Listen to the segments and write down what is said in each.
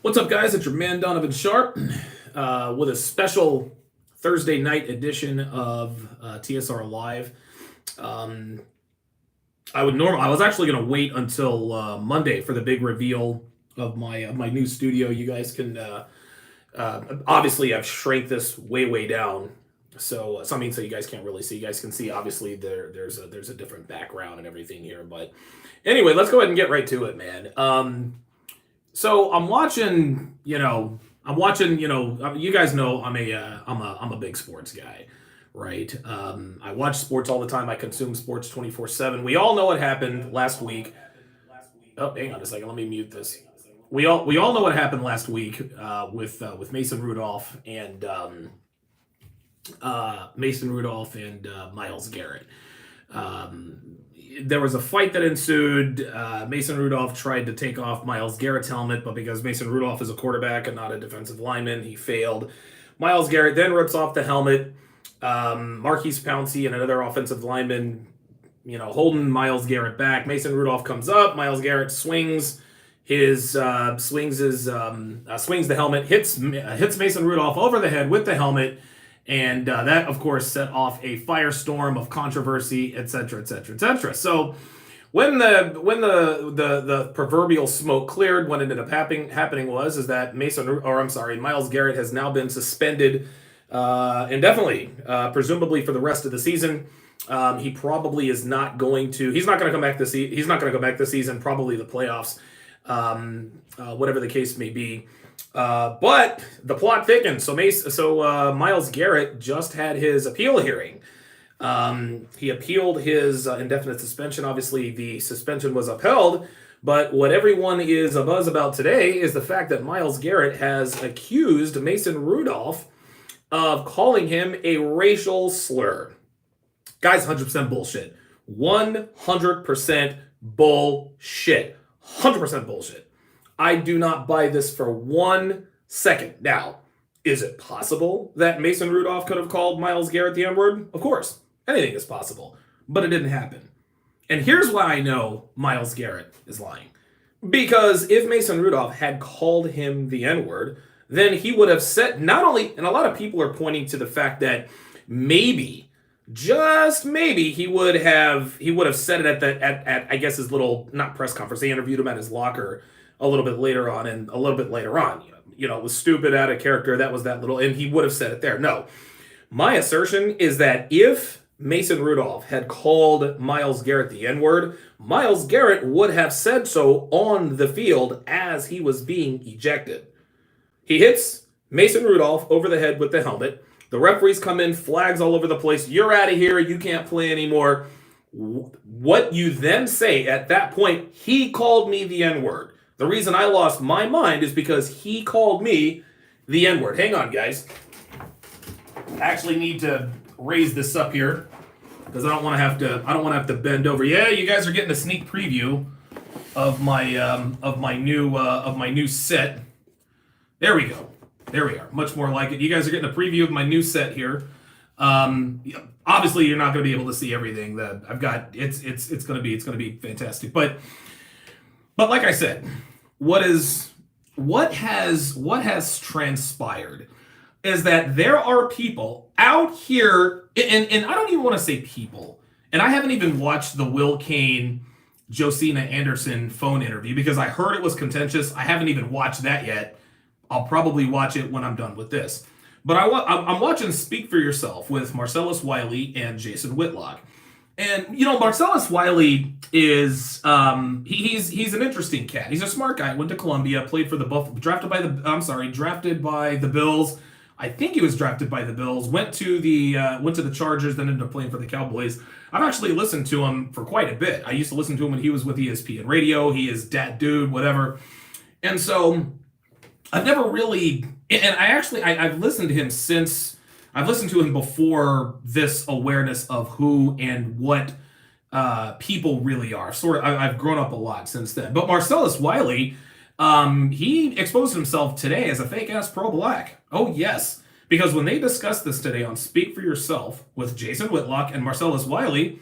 What's up, guys? It's your man Donovan Sharpe with a special Thursday night edition of TSR Live. I was actually going to wait until Monday for the big reveal of my new studio. You guys can obviously I've shrank this way down, so you guys can't really see. You guys can see obviously there's a different background and everything here. But anyway, let's go ahead and get right to it, man. So I'm watching, you guys know I'm a big sports guy, right? I watch sports all the time. I consume sports 24/7. We all know what happened last week. Oh, hang on a second. Let me mute this. We all know what happened last week with Mason Rudolph and Myles Garrett. There was a fight that ensued. Mason Rudolph tried to take off Myles Garrett's helmet, but because Mason Rudolph is a quarterback and not a defensive lineman, he failed. Myles Garrett then rips off the helmet. Marquise Pouncey and another offensive lineman, holding Myles Garrett back. Mason Rudolph comes up. Myles Garrett swings the helmet, hits Mason Rudolph over the head with the helmet. And that, of course, set off a firestorm of controversy, etc., etc., etc. So, when the proverbial smoke cleared, what ended up happening was that Myles Garrett has now been suspended indefinitely, presumably for the rest of the season. He probably is not going to. He's not going to come back this. He's not going to go back this season. Probably the playoffs, whatever the case may be. But the plot thickens. So Myles Garrett just had his appeal hearing. He appealed his indefinite suspension. Obviously, the suspension was upheld. But what everyone is abuzz about today is the fact that Myles Garrett has accused Mason Rudolph of calling him a racial slur. Guys, 100% bullshit. 100% bullshit. 100% bullshit. I do not buy this for 1 second. Now, is it possible that Mason Rudolph could have called Myles Garrett the N-word? Of course. Anything is possible. But it didn't happen. And here's why I know Myles Garrett is lying. Because if Mason Rudolph had called him the N-word, then he would have said, not only, and a lot of people are pointing to the fact that maybe, just maybe, he would have said it at I guess his little, not press conference, they interviewed him at his locker a little bit later on, it was stupid, out of character, that was that little, and he would have said it there. No. My assertion is that if Mason Rudolph had called Myles Garrett the N-word, Myles Garrett would have said so on the field as he was being ejected. He hits Mason Rudolph over the head with the helmet. The referees come in, flags all over the place. You're out of here. You can't play anymore. What you then say at that point, he called me the N-word. The reason I lost my mind is because he called me the N-word. Hang on, guys. I actually need to raise this up here because I don't want to have to bend over. Yeah, you guys are getting a sneak preview of my new set. There we go. There we are. Much more like it. You guys are getting a preview of my new set here. Obviously, you're not going to be able to see everything that I've got. It's going to be fantastic. But like I said, what has transpired is that there are people out here, and I don't even want to say people, and I haven't even watched the Will Kane, Josina Anderson phone interview because I heard it was contentious. I haven't even watched that yet. I'll probably watch it when I'm done with this. But I'm watching Speak for Yourself with Marcellus Wiley and Jason Whitlock. And, Marcellus Wiley is, he's an interesting cat. He's a smart guy. Went to Columbia, played for the drafted by the Bills. I think he was drafted by the Bills. Went to the Chargers, then ended up playing for the Cowboys. I've actually listened to him for quite a bit. I used to listen to him when he was with ESPN Radio. He is dat dude, whatever. And so I've never really, and I've listened to him since. I've listened to him before this awareness of who and what people really are. I've grown up a lot since then. But Marcellus Wiley, he exposed himself today as a fake-ass pro-black. Oh, yes. Because when they discussed this today on Speak for Yourself with Jason Whitlock and Marcellus Wiley,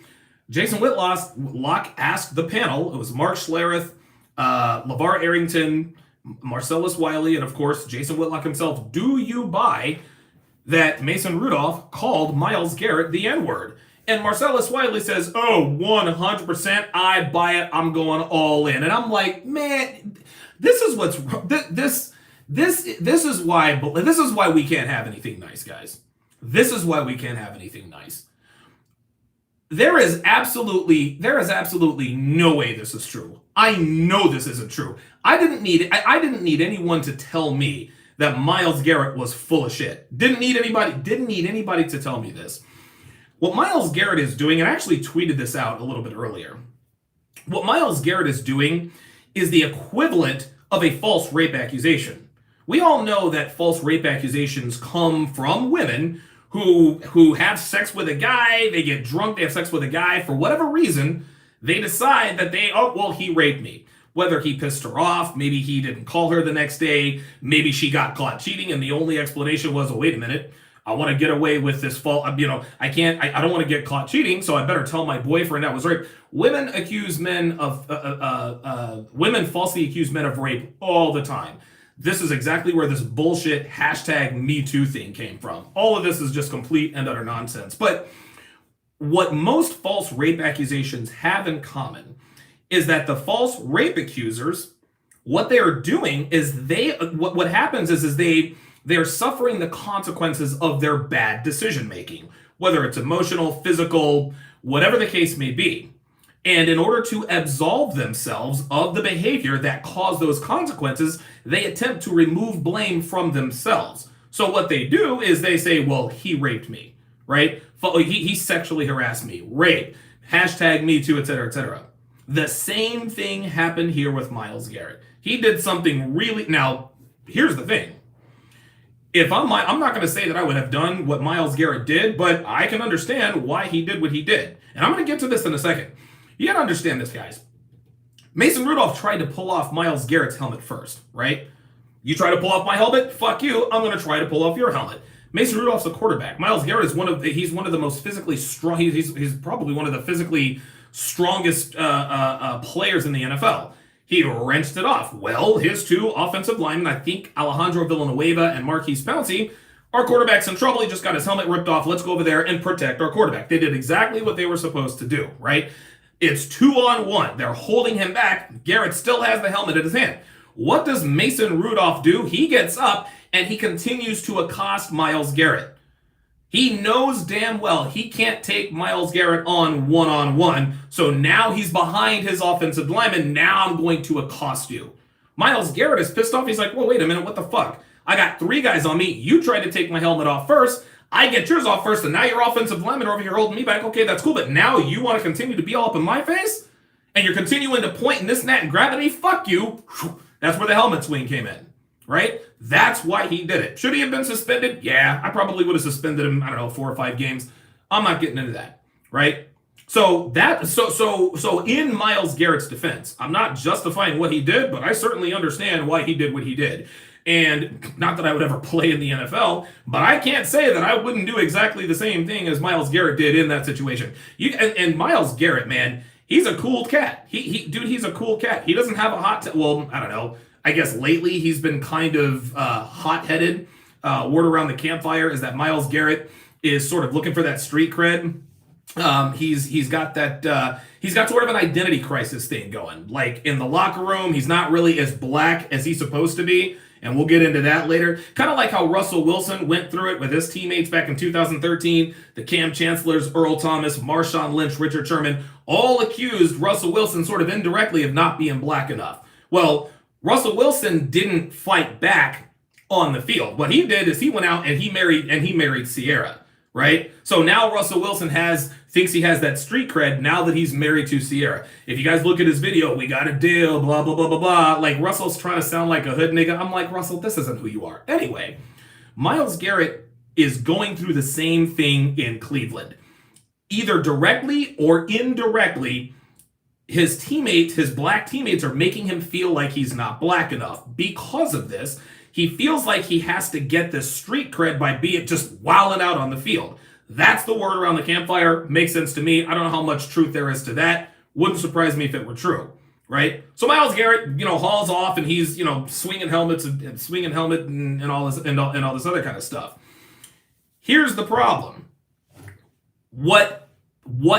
Jason Whitlock asked the panel, it was Mark Schlereth, LeVar Arrington, Marcellus Wiley, and of course Jason Whitlock himself, do you buy that Mason Rudolph called Myles Garrett the N-word? And Marcellus Wiley says, oh, 100%, I buy it, I'm going all in. And I'm like, man, this is what's this is why we can't have anything nice, guys. This is why we can't have anything nice. There is absolutely no way this is true. I know this isn't true. I didn't need anyone to tell me that Myles Garrett was full of shit. Didn't need anybody to tell me this. What Myles Garrett is doing, and I actually tweeted this out a little bit earlier. What Myles Garrett is doing is the equivalent of a false rape accusation. We all know that false rape accusations come from women who have sex with a guy, they get drunk, they have sex with a guy, for whatever reason, they decide that he raped me. Whether he pissed her off, maybe he didn't call her the next day, maybe she got caught cheating, and the only explanation was, oh, wait a minute, I want to get away with this fault, I don't want to get caught cheating, so I better tell my boyfriend I was raped. Women falsely accuse men of rape all the time. This is exactly where this bullshit #MeToo thing came from. All of this is just complete and utter nonsense. But what most false rape accusations have in common is that the false rape accusers, what they are doing is what happens is they're suffering the consequences of their bad decision making, whether it's emotional, physical, whatever the case may be. And in order to absolve themselves of the behavior that caused those consequences, they attempt to remove blame from themselves. So what they do is they say, well, he raped me, right? He sexually harassed me, rape, #MeToo, etc., etc. The same thing happened here with Myles Garrett. He did something really... Now, here's the thing. I'm not going to say that I would have done what Myles Garrett did, but I can understand why he did what he did. And I'm going to get to this in a second. You got to understand this, guys. Mason Rudolph tried to pull off Myles Garrett's helmet first, right? You try to pull off my helmet? Fuck you. I'm going to try to pull off your helmet. Mason Rudolph's a quarterback. Myles Garrett is one of the most physically strong. He's probably one of the physically strongest players in the NFL. He wrenched it off. Well, his two offensive linemen, I think Alejandro Villanueva and Marquise Pouncey, our quarterback's in trouble. He just got his helmet ripped off. Let's go over there and protect our quarterback. They did exactly what they were supposed to do, right? It's 2-on-1. They're holding him back. Garrett still has the helmet in his hand. What does Mason Rudolph do? He gets up and he continues to accost Myles Garrett. He knows damn well he can't take Myles Garrett on one-on-one, so now he's behind his offensive lineman. Now I'm going to accost you. Myles Garrett is pissed off. He's like, well, wait a minute, what the fuck? I got 3 guys on me. You tried to take my helmet off first. I get yours off first, and now your offensive lineman over here holding me back. Okay, that's cool, but now you want to continue to be all up in my face? And you're continuing to point and this and that and grab at me? Fuck you. That's where the helmet swing came in, right? That's why he did it. Should he have been suspended? Yeah, I probably would have suspended him, 4 or 5 games. I'm not getting into that, right? So in Myles Garrett's defense, I'm not justifying what he did, but I certainly understand why he did what he did. And not that I would ever play in the NFL, but I can't say that I wouldn't do exactly the same thing as Myles Garrett did in that situation. And Myles Garrett, man, he's a cool cat. He's a cool cat. He doesn't have a I don't know. I guess lately he's been kind of hot-headed. Word around the campfire is that Myles Garrett is sort of looking for that street cred. He's got sort of an identity crisis thing going. Like in the locker room, he's not really as black as he's supposed to be. And we'll get into that later. Kind of like how Russell Wilson went through it with his teammates back in 2013. The Cam Chancellors, Earl Thomas, Marshawn Lynch, Richard Sherman, all accused Russell Wilson sort of indirectly of not being black enough. Well, Russell Wilson didn't fight back on the field. What he did is he went out and he married Sierra, right? So now Russell Wilson thinks he has that street cred now that he's married to Sierra. If you guys look at his video, we got a deal, blah, blah, blah, blah, blah. Like Russell's trying to sound like a hood nigga. I'm like, Russell, this isn't who you are. Anyway, Myles Garrett is going through the same thing in Cleveland. Either directly or indirectly, his black teammates are making him feel like he's not black enough. Because of this, he feels like he has to get this street cred by being just wilding out on the field. That's the word around the campfire. Makes sense to me. I don't know how much truth there is to that. Wouldn't surprise me if it were true, right? So Myles Garrett, hauls off and he's, swinging helmets and swinging helmet and all this and all this other kind of stuff. Here's the problem. What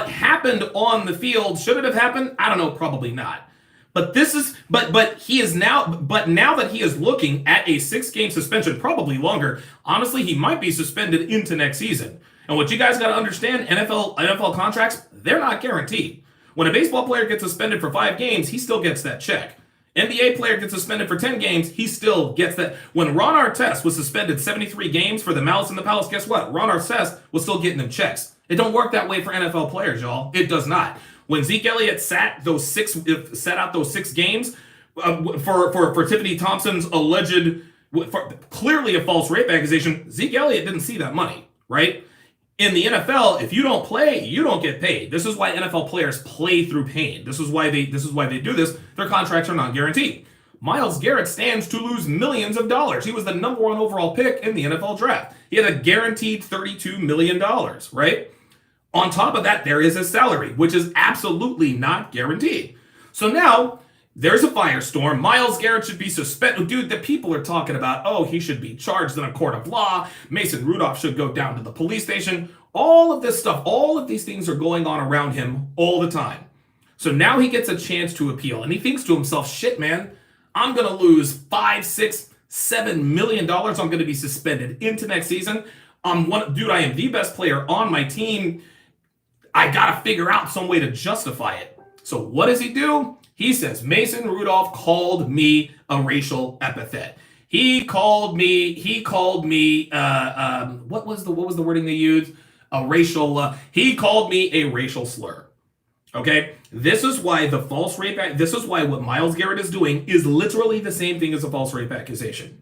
happened on the field, should it have happened? I don't know, probably not. But now that he is looking at a 6-game suspension, probably longer, honestly, he might be suspended into next season. And what you guys got to understand, NFL contracts, they're not guaranteed. When a baseball player gets suspended for 5 games, he still gets that check. NBA player gets suspended for 10 games, he still gets that. When Ron Artest was suspended 73 games for the Malice in the Palace, guess what? Ron Artest was still getting them checks. It don't work that way for NFL players, y'all. It does not. When Zeke Elliott sat out those 6 games for Tiffany Thompson's alleged, clearly a false rape accusation, Zeke Elliott didn't see that money, right? In the NFL, if you don't play, you don't get paid. This is why NFL players play through pain. This is why they do this. Their contracts are not guaranteed. Myles Garrett stands to lose millions of dollars. He was the #1 overall pick in the NFL draft. He had a guaranteed $32 million, right? On top of that, there is his salary, which is absolutely not guaranteed. So now, there's a firestorm. Myles Garrett should be suspended. Dude, the people are talking about, oh, he should be charged in a court of law. Mason Rudolph should go down to the police station. All of this stuff, all of these things are going on around him all the time. So now he gets a chance to appeal. And he thinks to himself, shit, man, I'm going to lose $5, $6, $7 million. I'm going to be suspended into next season. I am the best player on my team. I got to figure out some way to justify it. So what does he do? He says, Mason Rudolph called me a racial epithet. He called me, what was the wording they used? He called me a racial slur. Okay? This is why what Myles Garrett is doing is literally the same thing as a false rape accusation.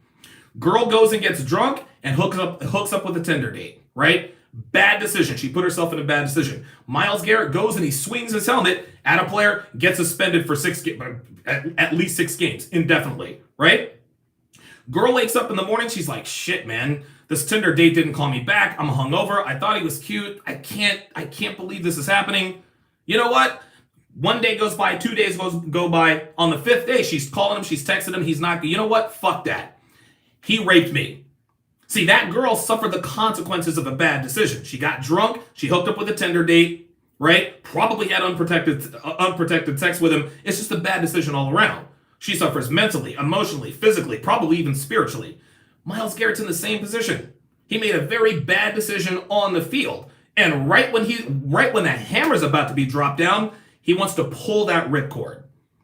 Girl goes and gets drunk and hooks up with a Tinder date, right? Bad decision. She put herself in a bad decision. Myles Garrett goes and he swings his helmet at a player, gets suspended for at least 6 games, indefinitely, right? Girl wakes up in the morning, she's like, shit, man, this Tinder date didn't call me back. I'm hungover. I thought he was cute. I can't believe this is happening. You know what? 1 day goes by, 2 days go by. On the 5th day, she's calling him, she's texting him, he's not, you know what? Fuck that. He raped me. See, that girl suffered the consequences of a bad decision. She got drunk. She hooked up with a Tinder date, right? Probably had unprotected sex with him. It's just a bad decision all around. She suffers mentally, emotionally, physically, probably even spiritually. Myles Garrett's in the same position. He made a very bad decision on the field. And right when the hammer's about to be dropped down, he wants to pull that ripcord.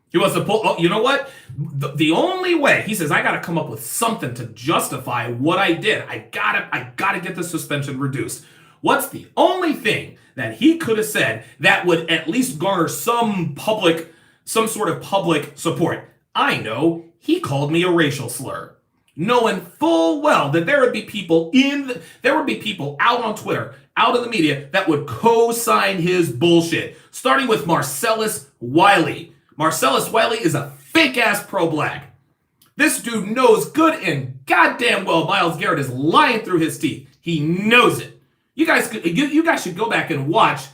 He wants to pull, oh, you know what? The only way, he says, I got to come up with something to justify what I did. I gotta get the suspension reduced. What's the only thing that he could have said that would at least garner some sort of public support? I know, he called me a racial slur. Knowing full well that there would be people out on Twitter, out in the media, that would co-sign his bullshit. Starting with Marcellus Wiley. Marcellus Wiley is a fake-ass pro-black. This dude knows good and goddamn well Myles Garrett is lying through his teeth. He knows it. You guys should go back and watch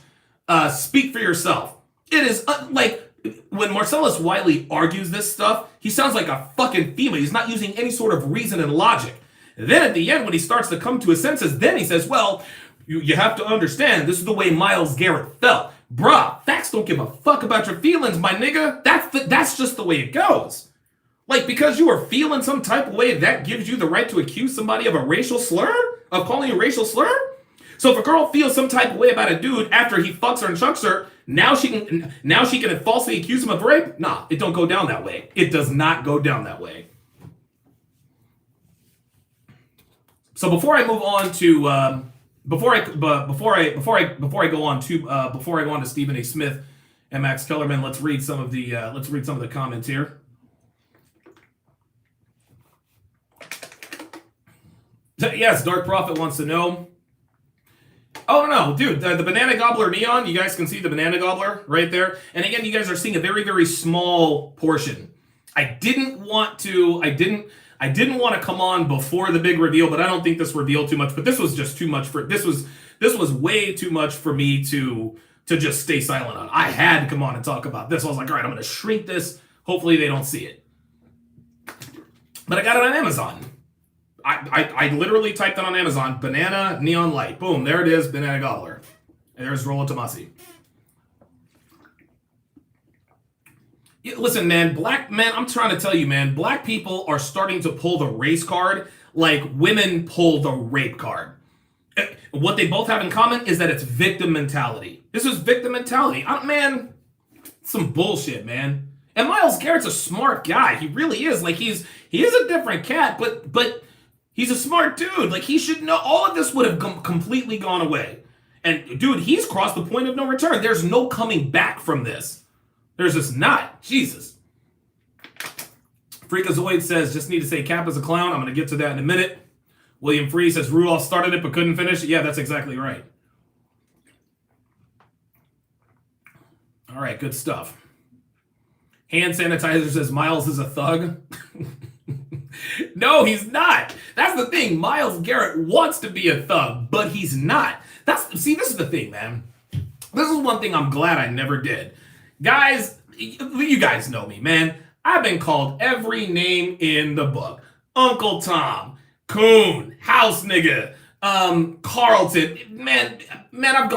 Speak for Yourself. It is like, when Marcellus Wiley argues this stuff, he sounds like a fucking female. He's not using any sort of reason and logic. And then at the end, when he starts to come to his senses, then he says, well, you have to understand, this is the way Myles Garrett felt. Bruh, facts don't give a fuck about your feelings, my nigga. That's just the way it goes. Like, because you are feeling some type of way, that gives you the right to accuse somebody of a racial slur? Of calling you a racial slur? So if a girl feels some type of way about a dude after he fucks her and chucks her, now she can falsely accuse him of rape? Nah, it don't go down that way. It does not go down that way. So before I move on to before I go on to Stephen A. Smith and Max Kellerman, let's read some of the comments here. Yes, Dark Prophet wants to know. Oh, no, dude, the Banana Gobbler Neon, you guys can see the Banana Gobbler right there. And again, you guys are seeing a very, very small portion. I didn't want to come on before the big reveal, but I don't think this revealed too much. But this was just too much this was way too much for me to just stay silent on. I had to come on and talk about this. I was like, all right, I'm going to shrink this Hopefully they don't see it. But I got it on Amazon. I literally typed it on Amazon, banana neon light. Boom, there it is, banana gobbler. And there's Rollo Tomasi. Listen, man, I'm trying to tell you, man, black people are starting to pull the race card like women pull the rape card. What they both have in common is that it's victim mentality. This is victim mentality. Man, some bullshit, man. And Myles Garrett's a smart guy. He really is. Like, he is a different cat, but he's a smart dude. Like, he should know. All of this would have completely gone away. And, dude, he's crossed the point of no return. There's no coming back from this. There's just not. Jesus. Freakazoid says, just need to say Cap is a clown. I'm going to get to that in a minute. William Free says, Rudolph started it but couldn't finish. Yeah, that's exactly right. All right, good stuff. Hand sanitizer says Myles is a thug. No, he's not. That's the thing. Myles Garrett wants to be a thug, but he's not. See, this is the thing, man. This is one thing I'm glad I never did. Guys, you guys know me, man. I've been called every name in the book. Uncle Tom, Coon, House Nigga, Carlton. Man, I've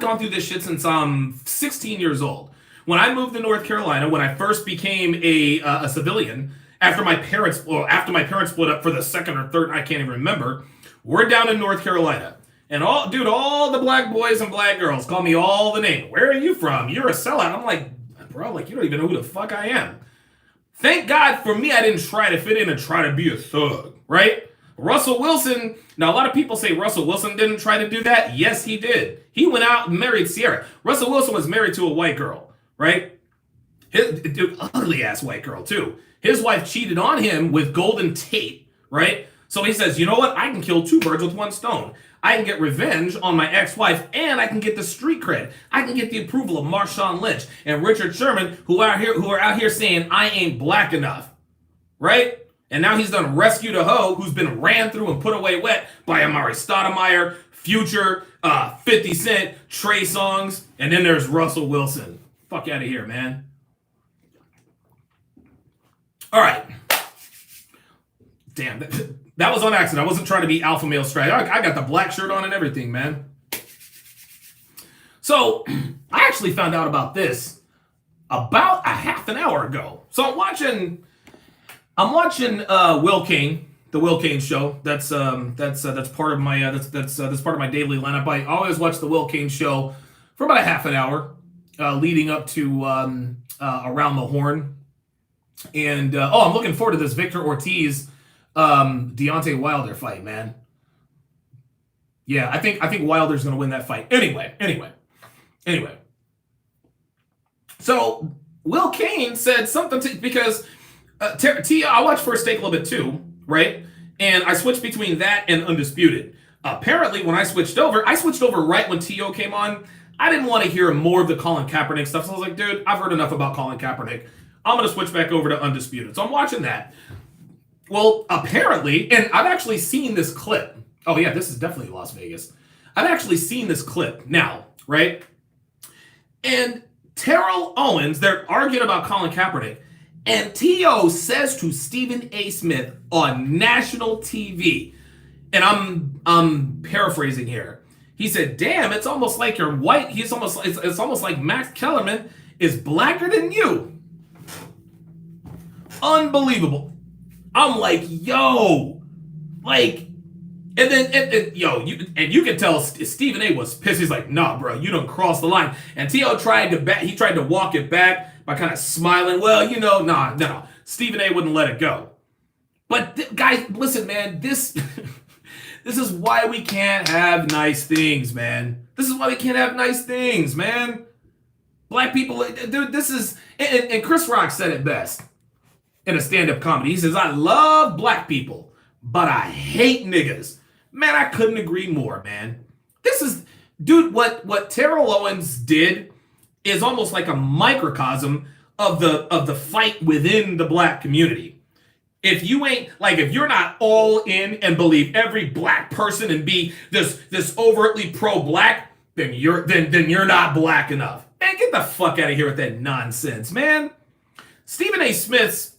gone through this shit since I'm 16 years old. When I moved to North Carolina, when I first became a civilian, after my parents split up for the second or third, I can't even remember, we're down in North Carolina. And all the black boys and black girls call me all the names. Where are you from? You're a sellout. I'm like, bro, like, you don't even know who the fuck I am. Thank God for me, I didn't try to fit in and try to be a thug, right? Russell Wilson, now a lot of people say Russell Wilson didn't try to do that. Yes, he did. He went out and married Sierra. Russell Wilson was married to a white girl, right? Dude, ugly ass white girl too. His wife cheated on him with Golden Tate, right? So he says, you know what? I can kill two birds with one stone. I can get revenge on my ex-wife, and I can get the street cred. I can get the approval of Marshawn Lynch and Richard Sherman, who are out here saying I ain't black enough, right? And now he's done rescue a hoe who's been ran through and put away wet by Amari Stoudemire, Future, 50 Cent, Trey Songz, and then there's Russell Wilson. Fuck out of here, man. All right. Damn, that was on accident. I wasn't trying to be alpha male straight. I got the black shirt on and everything, man. So, I actually found out about this about a half an hour ago. So I'm watching Will Kane, the Will Kane show. That's part of my that's part of my daily lineup. I always watch the Will Kane show for about a half an hour, leading up to Around the Horn. And I'm looking forward to this Victor Ortiz Deontay Wilder fight, man. Yeah, I think Wilder's gonna win that fight. Anyway. So Will Kane said something because T.O. I watched First Take a little bit too, right? And I switched between that and Undisputed. Apparently, when I switched over right when T.O. came on. I didn't want to hear more of the Colin Kaepernick stuff. So I was like, dude, I've heard enough about Colin Kaepernick. I'm going to switch back over to Undisputed. So I'm watching that. Well, apparently, and I've actually seen this clip. Oh, yeah, this is definitely Las Vegas. I've actually seen this clip now, right? And Terrell Owens, they're arguing about Colin Kaepernick. And T.O. says to Stephen A. Smith on national TV, and I'm paraphrasing here. He said, damn, it's almost like you're white. It's almost like Max Kellerman is blacker than you. Unbelievable. I'm like, yo, like, and then you can tell Stephen A was pissed. He's like, nah, bro, you don't cross the line. And T.O. tried to walk it back by kind of smiling. Well, no. Stephen A wouldn't let it go. But guys, listen, man, this is why we can't have nice things, man. This is why we can't have nice things, man. Black people, dude, this is, and Chris Rock said it best in a stand-up comedy. He says, I love black people, but I hate niggas. Man, I couldn't agree more, man. This is, dude, what Terrell Owens did is almost like a microcosm of the fight within the black community. If you're not all in and believe every black person and be this overtly pro-black, then you're not black enough. Man, get the fuck out of here with that nonsense, man. Stephen A. Smith's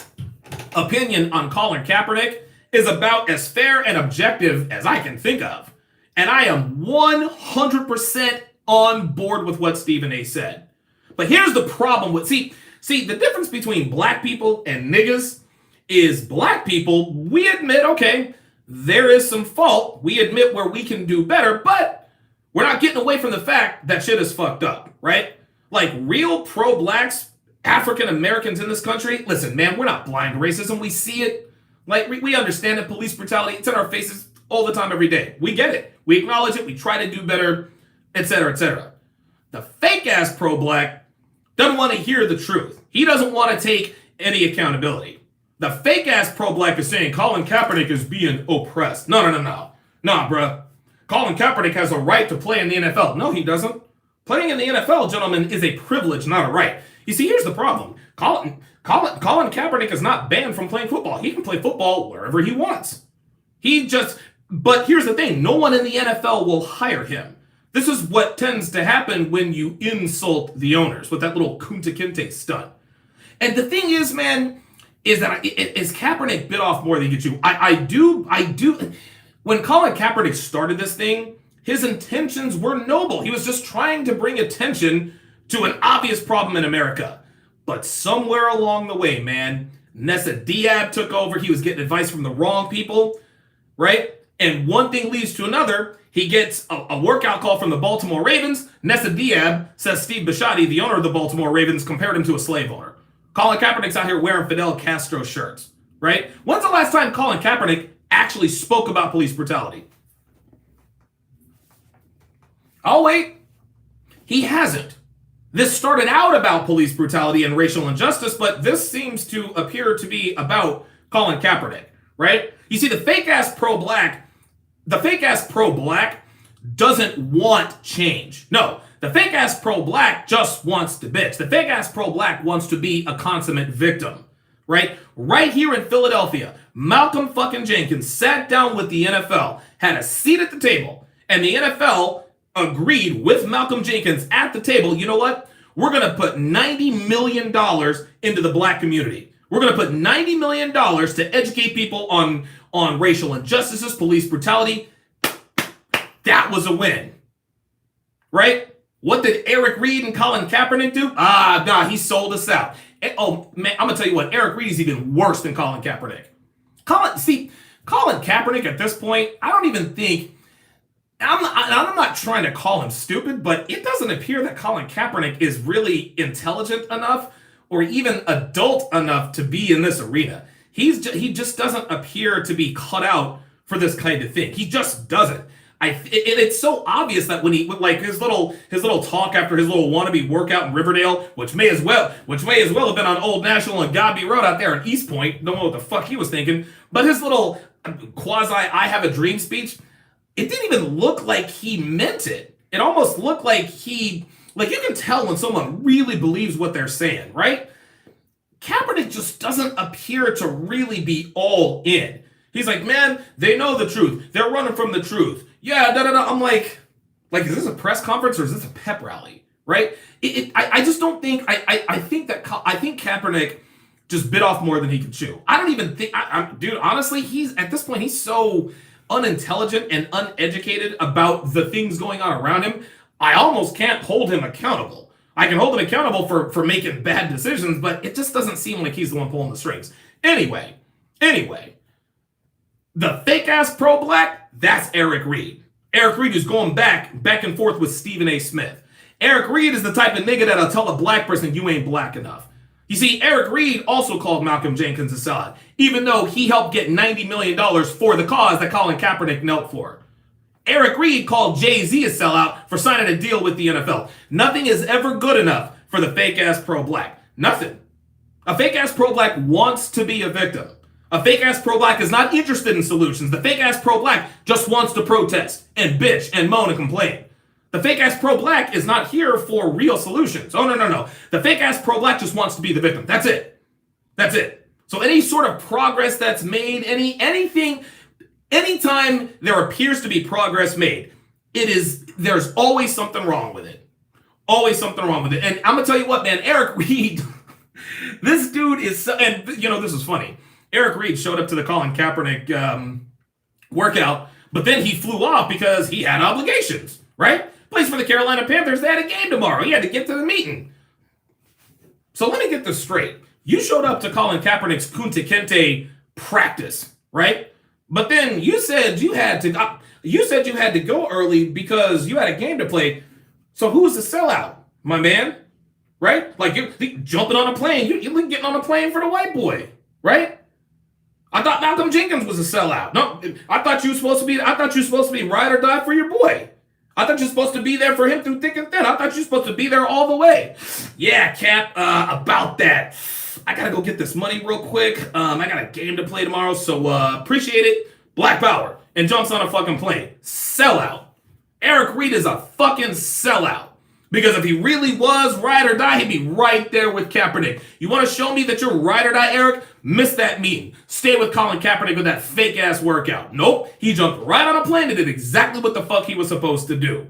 opinion on Colin Kaepernick is about as fair and objective as I can think of. And I am 100% on board with what Stephen A. said. But here's the problem with, see, the difference between black people and niggas is black people, we admit, okay, there is some fault. We admit where we can do better, but we're not getting away from the fact that shit is fucked up, right? Like real pro-blacks, African Americans in this country, listen, man, we're not blind to racism. We see it. Like, we understand that police brutality, it's in our faces all the time, every day. We get it. We acknowledge it. We try to do better, etc., etc. The fake-ass pro-black doesn't want to hear the truth. He doesn't want to take any accountability. The fake-ass pro-black is saying Colin Kaepernick is being oppressed. No. Nah, bruh. Colin Kaepernick has a right to play in the NFL. No, he doesn't. Playing in the NFL, gentlemen, is a privilege, not a right. You see, here's the problem. Colin Kaepernick is not banned from playing football. He can play football wherever he wants. But here's the thing. No one in the NFL will hire him. This is what tends to happen when you insult the owners with that little Kunta Kinte stunt. And the thing is, man, is that is Kaepernick bit off more than he could chew. I do. When Colin Kaepernick started this thing, his intentions were noble. He was just trying to bring attention to an obvious problem in America. But somewhere along the way, man, Nessa Diab took over. He was getting advice from the wrong people, right? And one thing leads to another. He gets a workout call from the Baltimore Ravens. Nessa Diab says Steve Bisciotti, the owner of the Baltimore Ravens, compared him to a slave owner. Colin Kaepernick's out here wearing Fidel Castro shirts, right? When's the last time Colin Kaepernick actually spoke about police brutality? Oh, wait. He hasn't. This started out about police brutality and racial injustice, but this seems to appear to be about Colin Kaepernick, right? You see, the fake-ass pro-black doesn't want change. No, the fake-ass pro-black just wants to bitch. The fake-ass pro-black wants to be a consummate victim, right? Right here in Philadelphia, Malcolm fucking Jenkins sat down with the NFL, had a seat at the table, and the NFL agreed with Malcolm Jenkins at the table, you know what? We're going to put $90 million into the black community. We're going to put $90 million to educate people on racial injustices, police brutality. That was a win, right? What did Eric Reed and Colin Kaepernick do? He sold us out. And, oh, man, I'm going to tell you what, Eric Reed is even worse than Colin Kaepernick. Colin Kaepernick at this point, I don't even think, I'm not trying to call him stupid, but it doesn't appear that Colin Kaepernick is really intelligent enough or even adult enough to be in this arena. He just doesn't appear to be cut out for this kind of thing. He just doesn't. It's so obvious that when he, like his little talk after his little wannabe workout in Riverdale, which may as well have been on Old National and Godby Road out there in East Point. Don't know what the fuck he was thinking, but his little quasi "I have a dream" speech, it didn't even look like he meant it. It almost looked like you can tell when someone really believes what they're saying, right? Kaepernick just doesn't appear to really be all in. He's like, man, they know the truth. They're running from the truth. Yeah, I'm like, is this a press conference or is this a pep rally, right? I just don't think, I think Kaepernick just bit off more than he could chew. I don't even think, dude, honestly, at this point, he's so unintelligent and uneducated about the things going on around him, I almost can't hold him accountable. I can hold him accountable for making bad decisions, but it just doesn't seem like he's the one pulling the strings. Anyway, the fake-ass pro-black, that's Eric Reed. Eric Reed is going back and forth with Stephen A. Smith. Eric Reed is the type of nigga that'll tell a black person you ain't black enough. You see, Eric Reed also called Malcolm Jenkins a sellout, even though he helped get $90 million for the cause that Colin Kaepernick knelt for. Eric Reed called Jay-Z a sellout for signing a deal with the NFL. Nothing is ever good enough for the fake-ass pro-black. Nothing. A fake-ass pro-black wants to be a victim. A fake-ass pro-black is not interested in solutions. The fake-ass pro-black just wants to protest and bitch and moan and complain. The fake-ass pro-black is not here for real solutions. Oh, no. The fake-ass pro-black just wants to be the victim. That's it. So any sort of progress that's made, anything, anytime there appears to be progress made, there's always something wrong with it. Always something wrong with it. And I'm going to tell you what, man, Eric Reed, This dude is so, and this is funny. Eric Reed showed up to the Colin Kaepernick workout, but then he flew off because he had obligations, right? Plays for the Carolina Panthers. They had a game tomorrow. He had to get to the meeting. So let me get this straight. You showed up to Colin Kaepernick's Kunta Kinte practice, right? But then you said you had to go early because you had a game to play. So who's the sellout, my man? Right? Like you're jumping on a plane. You're getting on a plane for the white boy, right? I thought Malcolm Jenkins was a sellout. No, I thought you were supposed to be ride or die for your boy. I thought you were supposed to be there for him through thick and thin. I thought you were supposed to be there all the way. Yeah, Cap, about that. I gotta go get this money real quick. I got a game to play tomorrow, so appreciate it. Black power. And jumps on a fucking plane. Sellout. Eric Reed is a fucking sellout. Because if he really was ride or die, he'd be right there with Kaepernick. You want to show me that you're ride or die, Eric? Miss that meeting. Stay with Colin Kaepernick with that fake-ass workout. Nope. He jumped right on a plane and did exactly what the fuck he was supposed to do.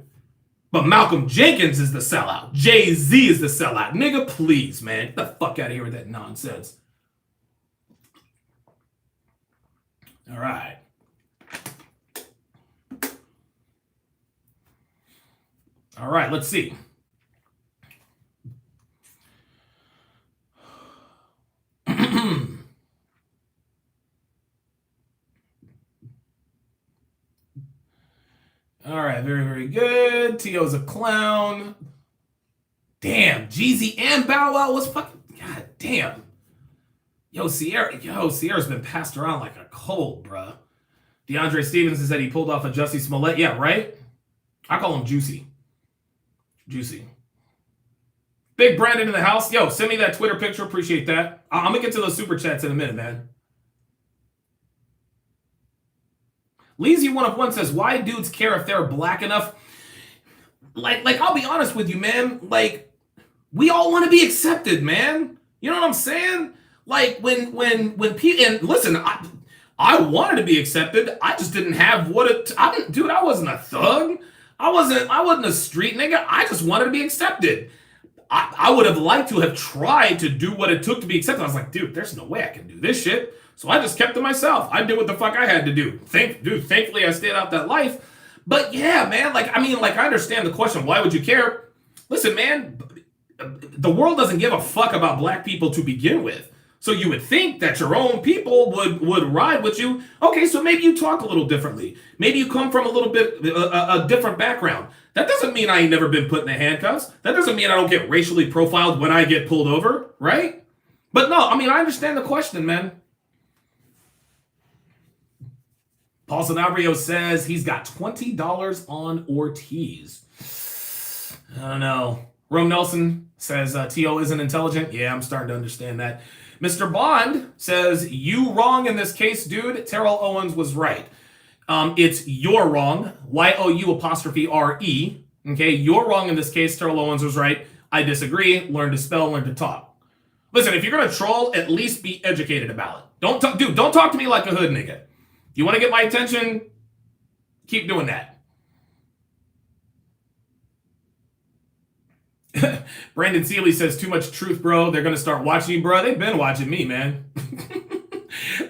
But Malcolm Jenkins is the sellout. Jay-Z is the sellout. Nigga, please, man. Get the fuck out of here with that nonsense. All right. All right, let's see. All right, very, very good. T.O.'s a clown. Damn, Jeezy and Bow Wow was fucking... God damn. Sierra's been passed around like a cold, bruh. DeAndre Stevenson said he pulled off a Jussie Smollett. Yeah, right? I call him Juicy. Juicy. Big Brandon in the house. Yo, send me that Twitter picture. Appreciate that. I'm going to get to those super chats in a minute, man. Leezy one of one says, why dudes care if they're black enough? Like, I'll be honest with you, man. Like, we all want to be accepted, man. You know what I'm saying? Like, when people, and listen, I wanted to be accepted. I just didn't have dude, I wasn't a thug. I wasn't a street nigga. I just wanted to be accepted. I would have liked to have tried to do what it took to be accepted. I was like, dude, there's no way I can do this shit. So I just kept to myself. I did what the fuck I had to do. Thankfully I stayed out that life. But yeah, man, I understand the question. Why would you care? Listen, man, the world doesn't give a fuck about black people to begin with. So you would think that your own people would ride with you. Okay, so maybe you talk a little differently. Maybe you come from a little bit a different background. That doesn't mean I ain't never been put in the handcuffs. That doesn't mean I don't get racially profiled when I get pulled over, right? But no, I understand the question, man. Paul Sanabrio says he's got $20 on Ortiz. I don't know. Rome Nelson says T.O. isn't intelligent. Yeah, I'm starting to understand that. Mr. Bond says, you wrong in this case, dude. Terrell Owens was right. It's you're wrong. Y-O-U''R-E. Okay, you're wrong in this case. Terrell Owens was right. I disagree. Learn to spell, learn to talk. Listen, if you're going to troll, at least be educated about it. Don't talk to me like a hood nigga. You want to get my attention? Keep doing that. Brandon Seeley says, too much truth, bro. They're going to start watching you, bro. They've been watching me, man.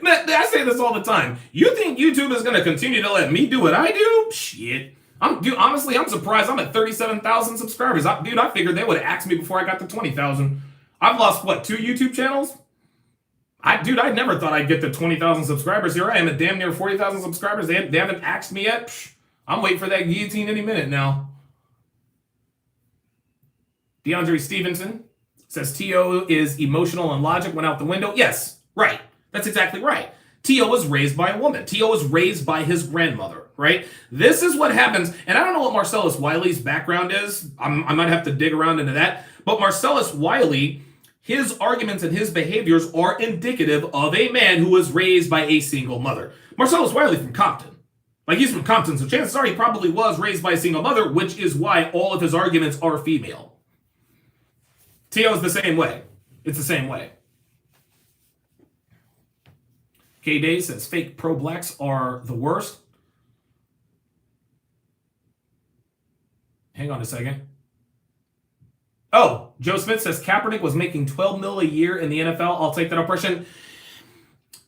Man, I say this all the time. You think YouTube is going to continue to let me do what I do? Shit. Honestly, I'm surprised I'm at 37,000 subscribers. I figured they would have axed me before I got to 20,000. I've lost, 2 YouTube channels? I never thought I'd get to 20,000 subscribers. Here I am at damn near 40,000 subscribers. They haven't axed me yet. I'm waiting for that guillotine any minute now. DeAndre Stevenson says T.O. is emotional and logic went out the window. Yes, right. That's exactly right. T.O. was raised by a woman. T.O. was raised by his grandmother, right? This is what happens. And I don't know what Marcellus Wiley's background is. I might have to dig around into that. But Marcellus Wiley, his arguments and his behaviors are indicative of a man who was raised by a single mother. Marcellus Wiley from Compton. He's from Compton, so chances are he probably was raised by a single mother, which is why all of his arguments are female. T.O. is the same way. It's the same way. K-Day says fake pro-blacks are the worst. Hang on a second. Oh, Joe Smith says Kaepernick was making $12 million a year in the NFL. I'll take that oppression.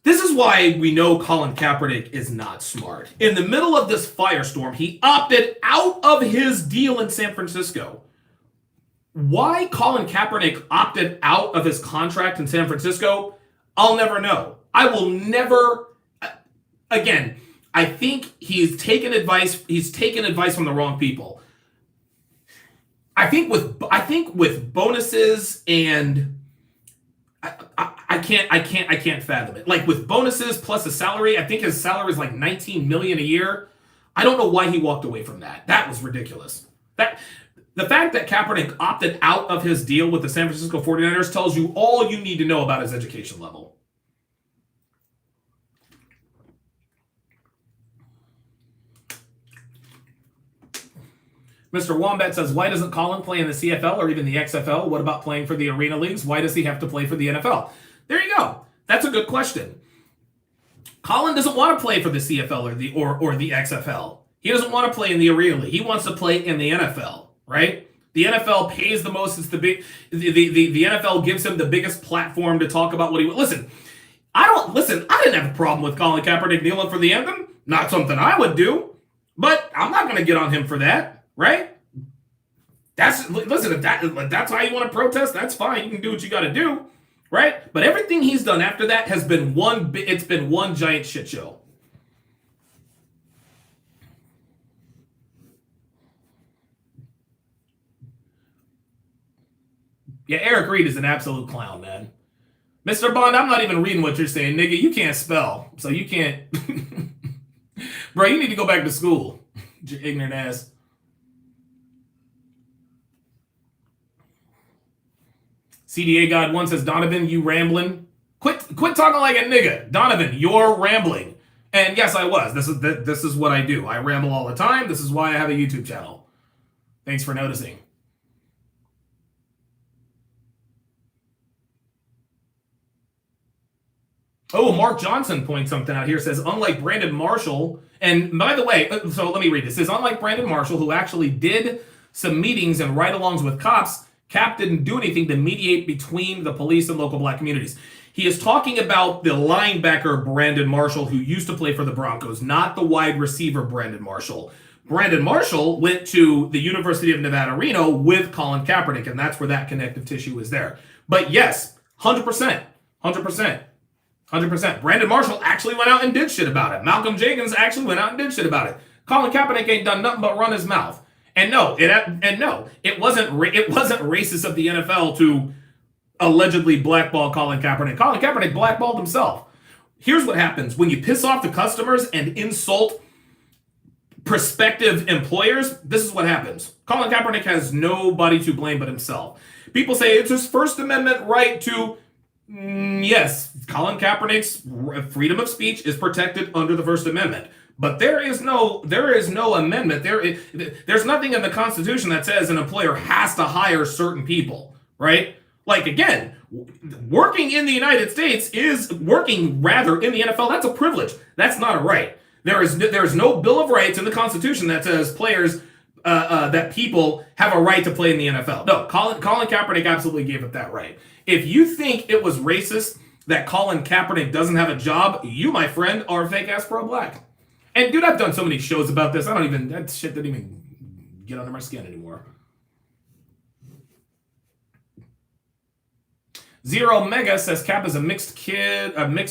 This is why we know Colin Kaepernick is not smart. In the middle of this firestorm, he opted out of his deal in San Francisco. Why Colin Kaepernick opted out of his contract in San Francisco, I'll never know. I will never. Again, I think he's taken advice. He's taken advice from the wrong people. I think with bonuses and I can't fathom it. Like with bonuses plus a salary, I think his salary is like $19 million a year. I don't know why he walked away from that. That was ridiculous. The fact that Kaepernick opted out of his deal with the San Francisco 49ers tells you all you need to know about his education level. Mr. Wombat says, why doesn't Colin play in the CFL or even the XFL? What about playing for the arena leagues? Why does he have to play for the NFL? There you go. That's a good question. Colin doesn't want to play for the CFL or the XFL. He doesn't want to play in the arena league. He wants to play in the NFL, right? The NFL pays the most. It's the NFL gives him the biggest platform to talk about what he listen. I didn't have a problem with Colin Kaepernick kneeling for the anthem. Not something I would do, but I'm not going to get on him for that. Right? If that's how you want to protest, that's fine. You can do what you got to do, right? But everything he's done after that has been one giant shit show. Yeah, Eric Reed is an absolute clown, man. Mr. Bond, I'm not even reading what you're saying, nigga. You can't spell, so you can't. Bro, you need to go back to school. Your ignorant ass. CDA God 1 says, Donovan, you rambling. Quit talking like a nigga. Donovan, you're rambling. And yes, I was. This is what I do. I ramble all the time. This is why I have a YouTube channel. Thanks for noticing. Oh, Mark Johnson points something out here. Says, unlike Brandon Marshall, and by the way, so let me read this. It says, unlike Brandon Marshall, who actually did some meetings and ride-alongs with cops, Cap didn't do anything to mediate between the police and local black communities. He is talking about the linebacker Brandon Marshall, who used to play for the Broncos, not the wide receiver Brandon Marshall. Brandon Marshall went to the University of Nevada, Reno with Colin Kaepernick, and that's where that connective tissue is there. But yes, 100%. Brandon Marshall actually went out and did shit about it. Malcolm Jenkins actually went out and did shit about it. Colin Kaepernick ain't done nothing but run his mouth. And no, it wasn't racist of the NFL to allegedly blackball Colin Kaepernick. Colin Kaepernick blackballed himself. Here's what happens when you piss off the customers and insult prospective employers. This is what happens. Colin Kaepernick has nobody to blame but himself. People say it's his First Amendment right to. Yes, Colin Kaepernick's freedom of speech is protected under the First Amendment. But there is no amendment. There's nothing in the Constitution that says an employer has to hire certain people, right? Like, again, working in the United States is working rather in the NFL. That's a privilege. That's not a right. There is no Bill of Rights in the Constitution that says players that people have a right to play in the NFL. No, Colin Kaepernick absolutely gave it that right. If you think it was racist that Colin Kaepernick doesn't have a job, you, my friend, are fake ass pro-black. And dude, I've done so many shows about this. That shit didn't even get under my skin anymore. Zero Mega says Cap is a mixed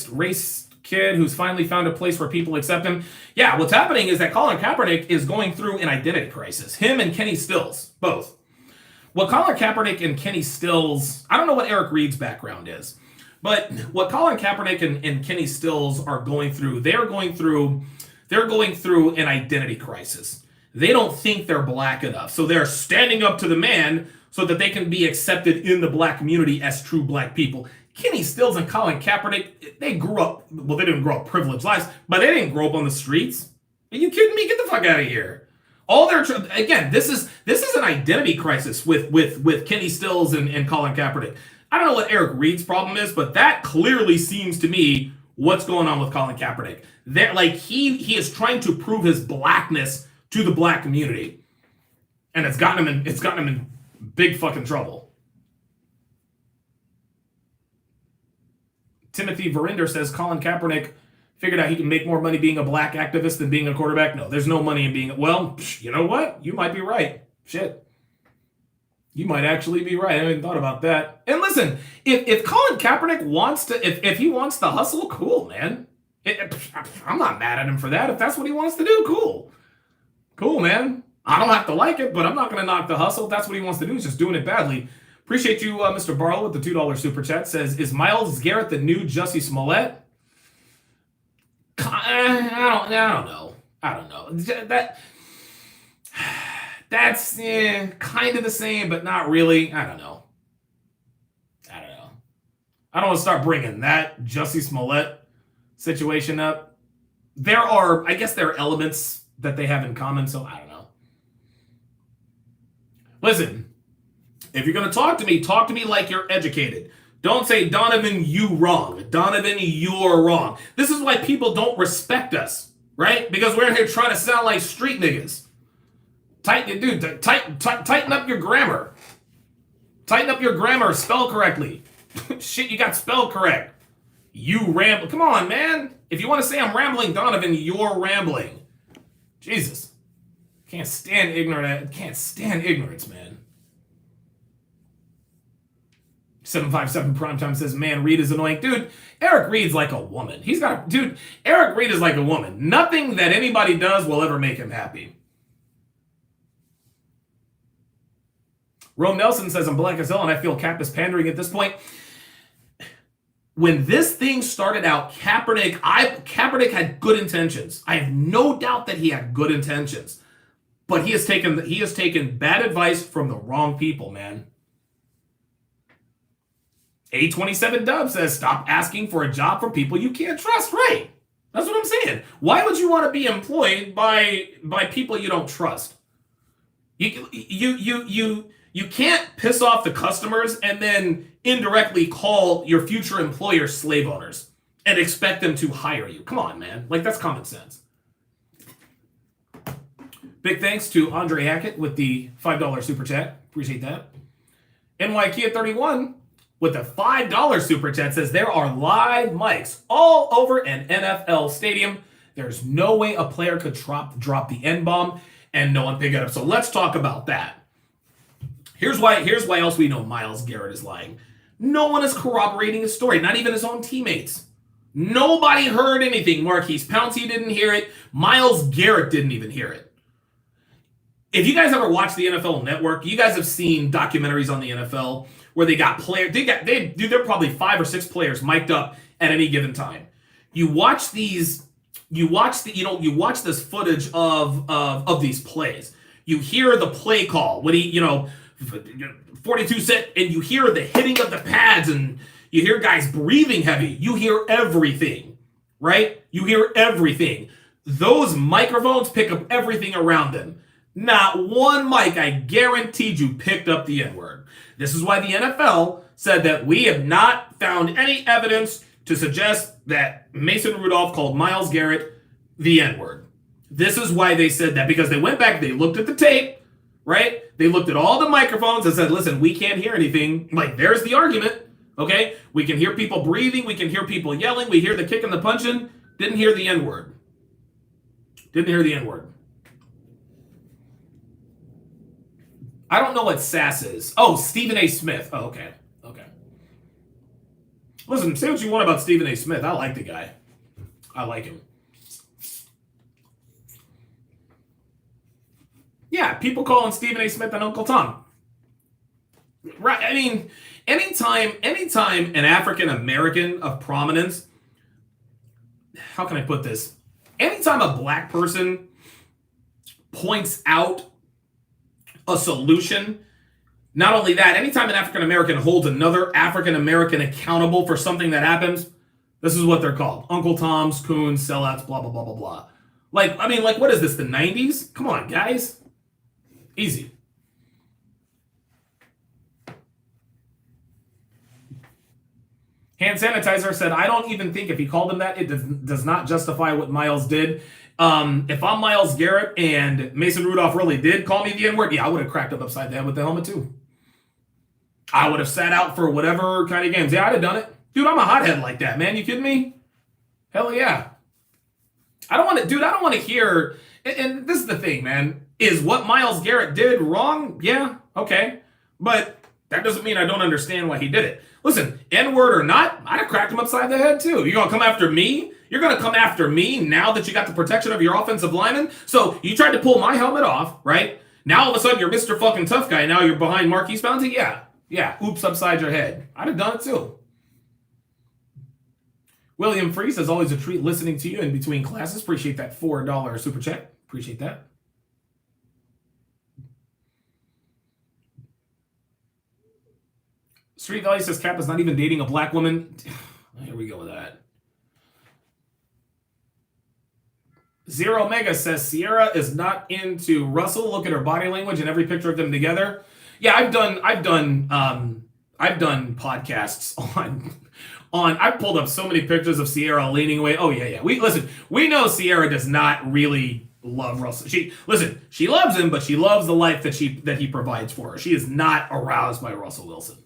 race kid who's finally found a place where people accept him. Yeah, what's happening is that Colin Kaepernick is going through an identity crisis. Him and Kenny Stills, both. What Colin Kaepernick and Kenny Stills, I don't know what Eric Reed's background is, but what Colin Kaepernick and Kenny Stills are going through, they're going through an identity crisis. They don't think they're black enough. So they're standing up to the man so that they can be accepted in the black community as true black people. Kenny Stills and Colin Kaepernick, they didn't grow up privileged lives, but they didn't grow up on the streets. Are you kidding me? Get the fuck out of here. Again, this is an identity crisis with Kenny Stills and Colin Kaepernick. I don't know what Eric Reed's problem is, but that clearly seems to me what's going on with Colin Kaepernick. He is trying to prove his blackness to the black community, and it's gotten him in big fucking trouble. Timothy Verinder says Colin Kaepernick figured out he can make more money being a black activist than being a quarterback. No, there's no money in being... Well, you know what? You might be right. Shit. You might actually be right. I haven't thought about that. And listen, if Colin Kaepernick wants to... If he wants to hustle, cool, man. I'm not mad at him for that. If that's what he wants to do, cool. Cool, man. I don't have to like it, but I'm not going to knock the hustle. If that's what he wants to do. He's just doing it badly. Appreciate you, Mr. Barlow, with the $2 super chat. Says, is Myles Garrett the new Jussie Smollett? I don't know. That's kind of the same, but not really. I don't know. I don't want to start bringing that Jussie Smollett situation up. I guess there are elements that they have in common, so I don't know. Listen, if you're going to talk to me like you're educated. Don't say, Donovan, you wrong. Donovan, you're wrong. This is why people don't respect us, right? Because we're in here trying to sound like street niggas. Tighten up your grammar. Tighten up your grammar. Spell correctly. Shit, you got spelled correct. You ramble. Come on, man. If you want to say I'm rambling, Donovan, you're rambling. Jesus. Can't stand ignorance, man. 757 Primetime says, man, Reed is annoying. Dude, Eric Reed's like a woman. Eric Reed is like a woman. Nothing that anybody does will ever make him happy. Rome Nelson says, I'm black as hell and I feel Cap is pandering at this point. When this thing started out, Kaepernick had good intentions. I have no doubt that he had good intentions. But he has taken bad advice from the wrong people, man. A27 Dub says, stop asking for a job from people you can't trust. Right. That's what I'm saying. Why would you want to be employed by people you don't trust? You can't piss off the customers and then indirectly call your future employer slave owners and expect them to hire you. Come on, man. Like, that's common sense. Big thanks to Andre Hackett with the $5 super chat. Appreciate that. NYKia31 with the $5 super chat says, there are live mics all over an NFL stadium. There's no way a player could drop the N-bomb and no one pick it up. So let's talk about that. Here's why else we know Myles Garrett is lying. No one is corroborating his story, not even his own teammates. Nobody heard anything. Marquise Pouncey didn't hear it. Myles Garrett didn't even hear it. If you guys ever watch the NFL Network, you guys have seen documentaries on the NFL where they got players. There are probably 5 or 6 players mic'd up at any given time. You watch this footage of these plays. You hear the play call when he, 42 set, and you hear the hitting of the pads, and you hear guys breathing heavy. You hear everything, right? You hear everything. Those microphones pick up everything around them. Not one mic, I guaranteed you, picked up the N-word. This is why the NFL said that we have not found any evidence to suggest that Mason Rudolph called Myles Garrett the N-word. This is why they said that, because they went back, they looked at the tape, right? They looked at all the microphones and said, listen, we can't hear anything. Like, there's the argument, okay? We can hear people breathing. We can hear people yelling. We hear the kick and the punching. Didn't hear the N-word. Didn't hear the N-word. I don't know what sass is. Oh, Stephen A. Smith. Oh, okay. Okay. Listen, say what you want about Stephen A. Smith. I like the guy. I like him. Yeah, people calling Stephen A. Smith and Uncle Tom. Right. I mean, anytime an African American of prominence, how can I put this? Anytime a black person points out a solution, not only that, anytime an African American holds another African American accountable for something that happens, this is what they're called. Uncle Toms, coons, sellouts, blah, blah, blah, blah, blah. Like, what is this, the 90s? Come on, guys. Easy. Hand sanitizer said, I don't even think if he called him that, it does not justify what Myles did. If I'm Myles Garrett and Mason Rudolph really did call me the N-word, yeah, I would have cracked him upside the head with the helmet too. I would have sat out for whatever kind of games. Yeah, I'd have done it. Dude, I'm a hothead like that, man. You kidding me? Hell yeah. I don't want to hear, and this is the thing, man. Is what Myles Garrett did wrong? Yeah, okay. But that doesn't mean I don't understand why he did it. Listen, N-word or not, I'd have cracked him upside the head too. You gonna come after me? You're gonna come after me now that you got the protection of your offensive lineman? So you tried to pull my helmet off, right? Now all of a sudden you're Mr. fucking tough guy. Now you're behind Marquise Bounty? Yeah. Oops upside your head. I'd have done it too. William Free says, always a treat listening to you in between classes. Appreciate that $4 super chat. Appreciate that. Street Valley says, Cap is not even dating a black woman. Here we go with that. Zero Omega says, Sierra is not into Russell. Look at her body language and every picture of them together. Yeah, I've done podcasts on I've pulled up so many pictures of Sierra leaning away. Oh yeah. We know Sierra does not really love Russell. She loves him, but she loves the life that he provides for her. She is not aroused by Russell Wilson.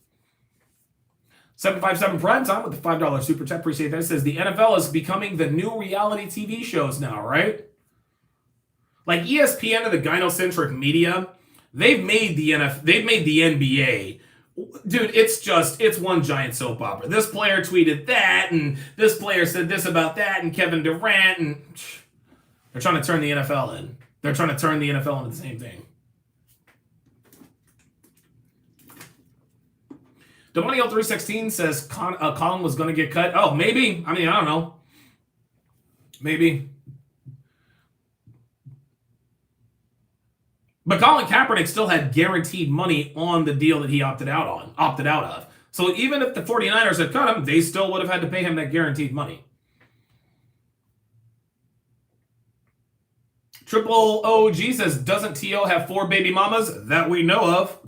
757 Prime Time with the $5 super chat. Appreciate that. It says the NFL is becoming the new reality TV shows now, right? Like ESPN and the gynocentric media, they've made the NBA. Dude, it's one giant soap opera. This player tweeted that, and this player said this about that, and Kevin Durant, and they're trying to turn the NFL in. They're trying to turn the NFL into the same thing. Demonio 316 says Colin was going to get cut. Oh, maybe. I mean, I don't know. Maybe. But Colin Kaepernick still had guaranteed money on the deal that he opted out of. So even if the 49ers had cut him, they still would have had to pay him that guaranteed money. Triple OG says, doesn't T.O. have 4 baby mamas that we know of?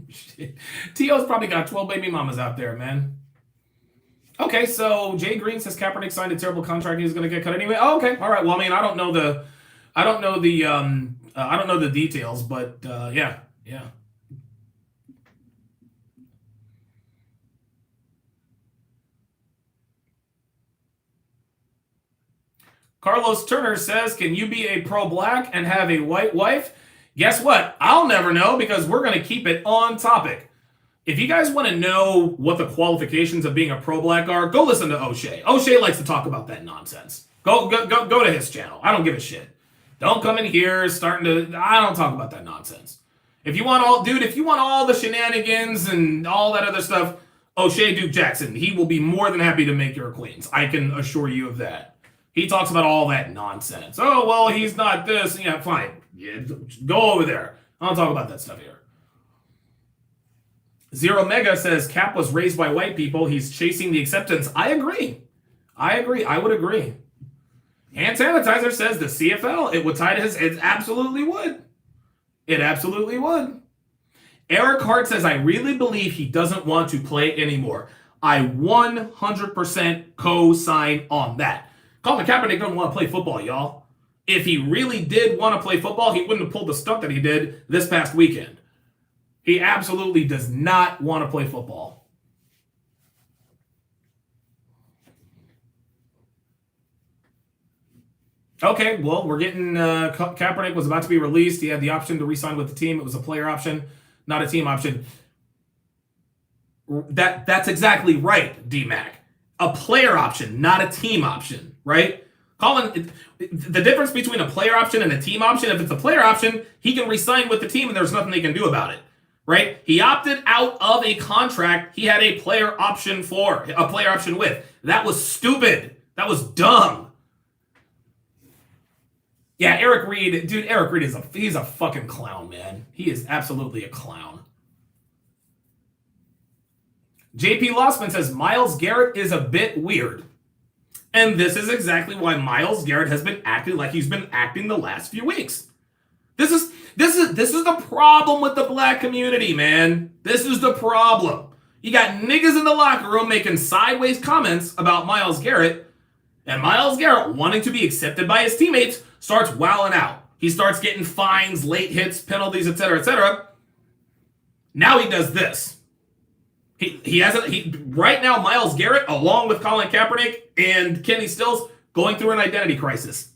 Shit. T.O.'s probably got 12 baby mamas out there, man. Okay, so Jay Green says Kaepernick signed a terrible contract. He's going to get cut anyway. Oh, okay. All right. Well, I mean, I don't know the details, but yeah. Carlos Turner says, can you be a pro-black and have a white wife? Guess what? I'll never know because we're going to keep it on topic. If you guys want to know what the qualifications of being a pro-black are, go listen to O'Shea. O'Shea likes to talk about that nonsense. Go to his channel. I don't give a shit. Don't come in here I don't talk about that nonsense. If you want all the shenanigans and all that other stuff, O'Shea Duke Jackson, he will be more than happy to make your acquaintance. I can assure you of that. He talks about all that nonsense. Oh, well, he's not this. Yeah, fine. Yeah, go over there. I don't talk about that stuff here. Zero Mega says Cap was raised by white people. He's chasing the acceptance. I agree. I would agree. Hand sanitizer says the CFL, it would tie to his. It absolutely would. It absolutely would. Eric Hart says, I really believe he doesn't want to play anymore. I 100% co-sign on that. Colin Kaepernick doesn't want to play football, y'all. If he really did want to play football, he wouldn't have pulled the stunt that he did this past weekend. He absolutely does not want to play football. Okay, well, we're getting Kaepernick was about to be released. He had the option to re-sign with the team. It was a player option, not a team option. That's exactly right, D-Mac. A player option, not a team option, right? Colin, the difference between a player option and a team option, if it's a player option, he can re-sign with the team and there's nothing they can do about it, right? He opted out of a contract he had a player option with. That was stupid. That was dumb. Yeah, Eric Reed, dude, Eric Reed he's a fucking clown, man. He is absolutely a clown. JP Lossman says, Myles Garrett is a bit weird. And this is exactly why Myles Garrett has been acting like he's been acting the last few weeks. This is the problem with the black community, man. This is the problem. You got niggas in the locker room making sideways comments about Myles Garrett, and Myles Garrett, wanting to be accepted by his teammates, starts wilding out. He starts getting fines, late hits, penalties, etc., etc. Now he does this. He hasn't. Right now, Myles Garrett, along with Colin Kaepernick and Kenny Stills, going through an identity crisis.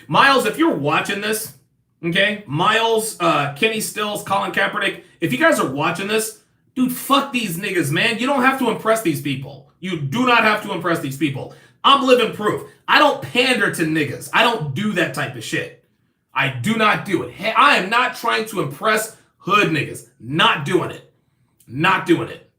Myles, if you're watching this, okay, Myles, Kenny Stills, Colin Kaepernick, if you guys are watching this, dude, fuck these niggas, man. You don't have to impress these people. You do not have to impress these people. I'm living proof. I don't pander to niggas. I don't do that type of shit. I do not do it. Hey, I am not trying to impress hood niggas. Not doing it. Not doing it.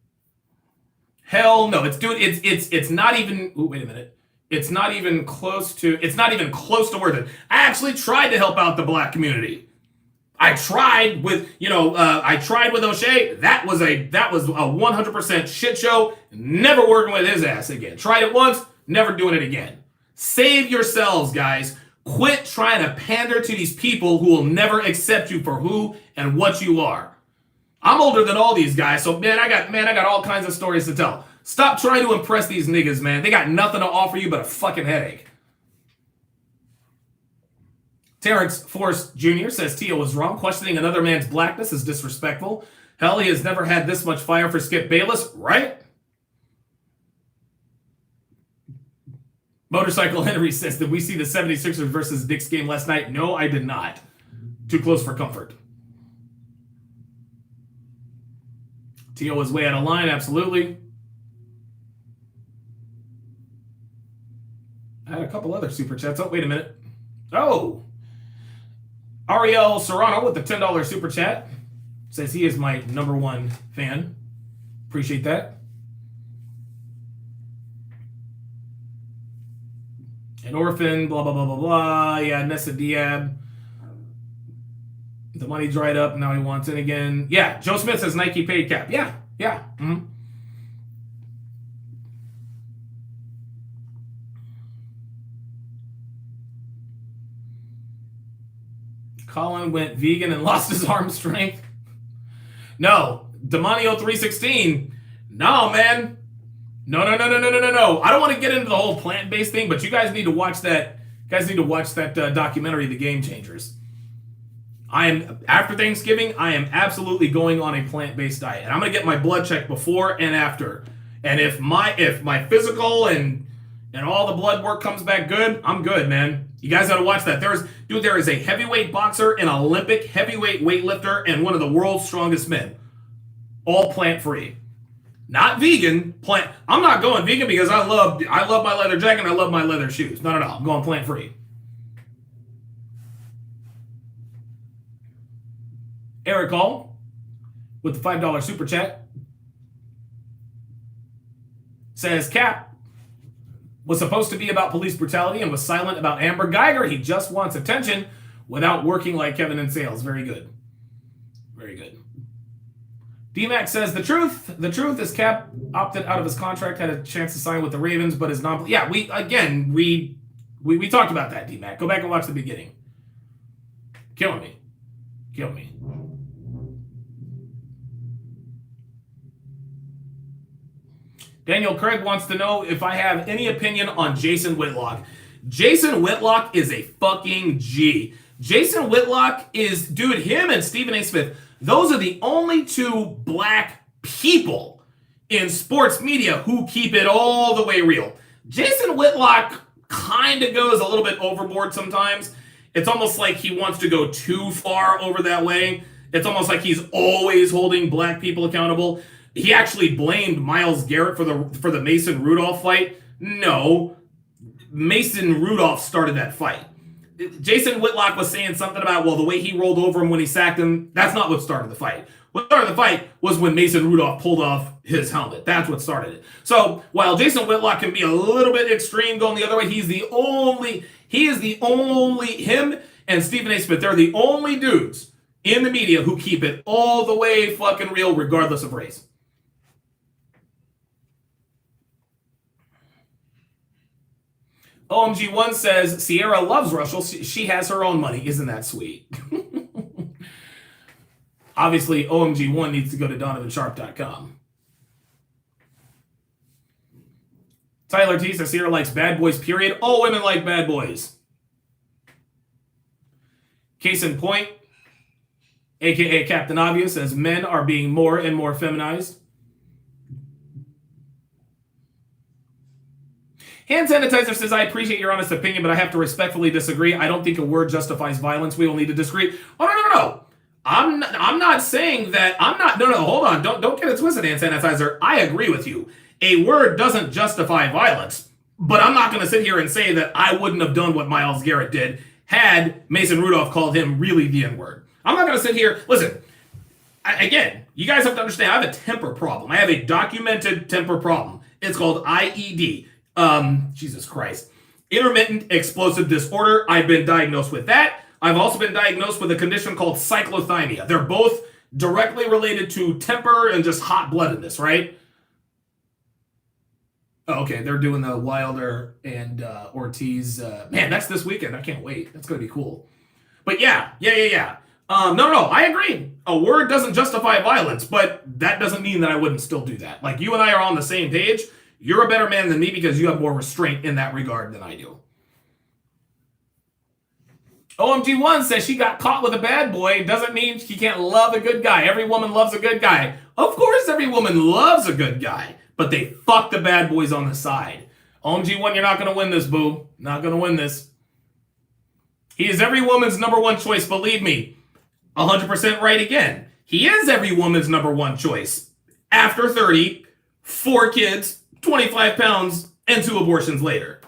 Hell no. It's not even. Ooh, wait a minute. It's not even close to worth it. I actually tried to help out the black community. I tried with O'Shea. That was a 100% shit show. Never working with his ass again. Tried it once, never doing it again. Save yourselves, guys. Quit trying to pander to these people who will never accept you for who and what you are. I'm older than all these guys, so I got all kinds of stories to tell. Stop trying to impress these niggas, man. They got nothing to offer you but a fucking headache. Terrence Forrest Jr. says T.O. was wrong. Questioning another man's blackness is disrespectful. Hell, he has never had this much fire for Skip Bayless, right? Motorcycle Henry says, did we see the 76ers versus Knicks game last night? No, I did not. Too close for comfort. T.O. is way out of line, absolutely. I had a couple other super chats. Oh, wait a minute. Oh! Ariel Serrano with the $10 super chat. Says he is my #1 fan. Appreciate that. An orphan, blah, blah, blah, blah, blah. Yeah, Nessa Diab. The money dried up, now he wants it again. Yeah, Joe Smith says Nike paid Cap. Yeah. Mm-hmm. Colin went vegan and lost his arm strength. No, Demonio 316. No, man. No. I don't want to get into the whole plant-based thing, but you guys need to watch that. Documentary, The Game Changers. After Thanksgiving, I am absolutely going on a plant-based diet, and I'm gonna get my blood checked before and after. And if my physical and all the blood work comes back good, I'm good, man. You guys gotta watch that. There is a heavyweight boxer, an Olympic heavyweight weightlifter, and one of the world's strongest men. All plant-free. Not vegan, plant. I'm not going vegan because I love my leather jacket and I love my leather shoes. No. I'm going plant-free. Eric Hall with the $5 super chat says Cap was supposed to be about police brutality and was silent about Amber Geiger. He just wants attention without working like Kevin in sales. Very good. Very good. D-Max says the truth is Cap opted out of his contract, had a chance to sign with the Ravens, but is not. Yeah, we talked about that, D-Mac. Go back and watch the beginning. Killing me. Daniel Craig wants to know if I have any opinion on Jason Whitlock. Jason Whitlock is a fucking G. Jason Whitlock is, dude, him and Stephen A. Smith, those are the only two black people in sports media who keep it all the way real. Jason Whitlock kind of goes a little bit overboard sometimes. It's almost like he wants to go too far over that way. It's almost like he's always holding black people accountable. He actually blamed Myles Garrett for the Mason Rudolph fight. No, Mason Rudolph started that fight. Jason Whitlock was saying something about, well, the way he rolled over him when he sacked him, that's not what started the fight. What started the fight was when Mason Rudolph pulled off his helmet. That's what started it. So while Jason Whitlock can be a little bit extreme going the other way, him and Stephen A. Smith, they're the only dudes in the media who keep it all the way fucking real regardless of race. OMG1 says, Sierra loves Russell. She has her own money. Isn't that sweet? Obviously, OMG1 needs to go to DonovanSharpe.com. Tyler T says, Sierra likes bad boys, period. All women like bad boys. Case in point, a.k.a. Captain Obvious, says men are being more and more feminized. Hand sanitizer says, I appreciate your honest opinion, but I have to respectfully disagree. I don't think a word justifies violence. We will need to disagree. Oh, no. I'm not saying that. No, hold on. Don't get it twisted, hand sanitizer. I agree with you. A word doesn't justify violence, but I'm not going to sit here and say that I wouldn't have done what Myles Garrett did had Mason Rudolph called him really the N-word. I'm not going to sit here. Listen, again, you guys have to understand, I have a temper problem. I have a documented temper problem. It's called IED. Jesus Christ. Intermittent explosive disorder. I've been diagnosed with that. I've also been diagnosed with a condition called cyclothymia. They're both directly related to temper and just hot-bloodedness, right? Oh, okay, they're doing the Wilder and Ortiz. Man, that's this weekend. I can't wait. That's going to be cool. But yeah. No, I agree. A word doesn't justify violence, but that doesn't mean that I wouldn't still do that. Like, you and I are on the same page. You're a better man than me because you have more restraint in that regard than I do. OMG1 says she got caught with a bad boy. Doesn't mean she can't love a good guy. Every woman loves a good guy. Of course every woman loves a good guy, but they fuck the bad boys on the side. OMG1, you're not going to win this, boo. Not going to win this. He is every woman's number one choice, believe me. 100% right again. He is every woman's number one choice. After 30, 4 kids, 25 pounds, and 2 abortions later.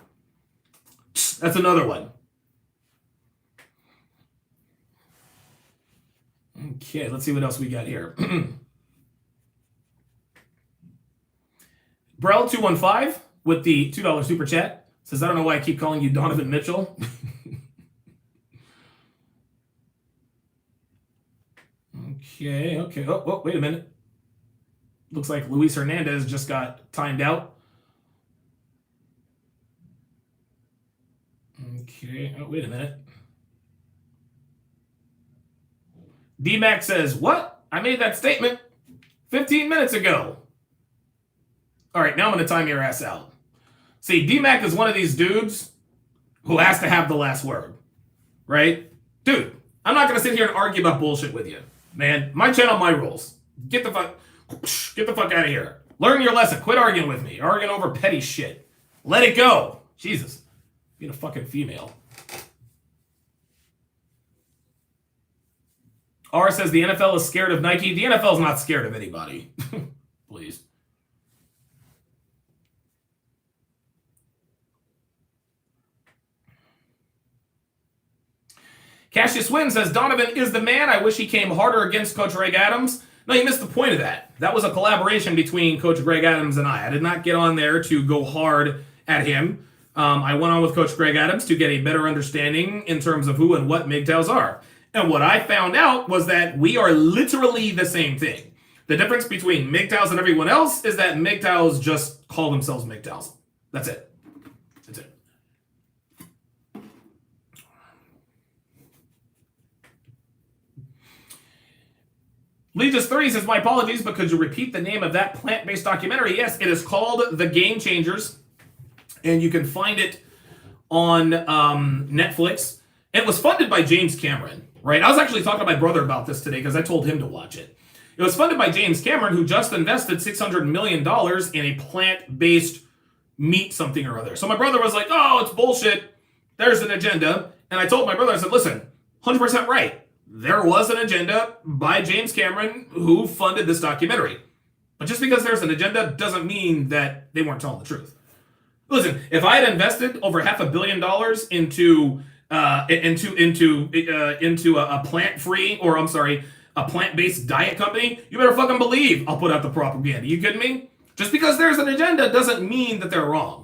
That's another one. Okay, let's see what else we got here. Brell215 with the $2 super chat says, I don't know why I keep calling you Donovan Mitchell. Okay. Oh, wait a minute. Looks like Luis Hernandez just got timed out. Okay. Oh, wait a minute. D-Mac says, what? I made that statement 15 minutes ago. All right, now I'm going to time your ass out. See, D-Mac is one of these dudes who has to have the last word, right? Dude, I'm not going to sit here and argue about bullshit with you, man. My channel, my rules. Get the fuck out of here. Learn your lesson. Quit arguing with me. Arguing over petty shit. Let it go. Jesus. Being a fucking female. R says the NFL is scared of Nike. The NFL is not scared of anybody. Please. Cassius Wynn says Donovan is the man. I wish he came harder against Coach Greg Adams. No, you missed the point of that. That was a collaboration between Coach Greg Adams and I. I did not get on there to go hard at him. I went on with Coach Greg Adams to get a better understanding in terms of who and what MGTOWs are. And what I found out was that we are literally the same thing. The difference between MGTOWs and everyone else is that MGTOWs just call themselves MGTOWs. That's it. That's it. Legis30 says, my apologies, but could you repeat the name of that plant-based documentary? Yes, it is called The Game Changers, and you can find it on Netflix. It was funded by James Cameron, right? I was actually talking to my brother about this today because I told him to watch it. It was funded by James Cameron, who just invested $600 million in a plant-based meat something or other. So my brother was like, oh, it's bullshit. There's an agenda. And I told my brother, I said, listen, 100% right. There was an agenda by James Cameron who funded this documentary. But just because there's an agenda doesn't mean that they weren't telling the truth. Listen, if I had invested over $500 million into a plant-free, or I'm sorry, a plant-based diet company, you better fucking believe I'll put out the propaganda. You kidding me? Just because there's an agenda doesn't mean that they're wrong.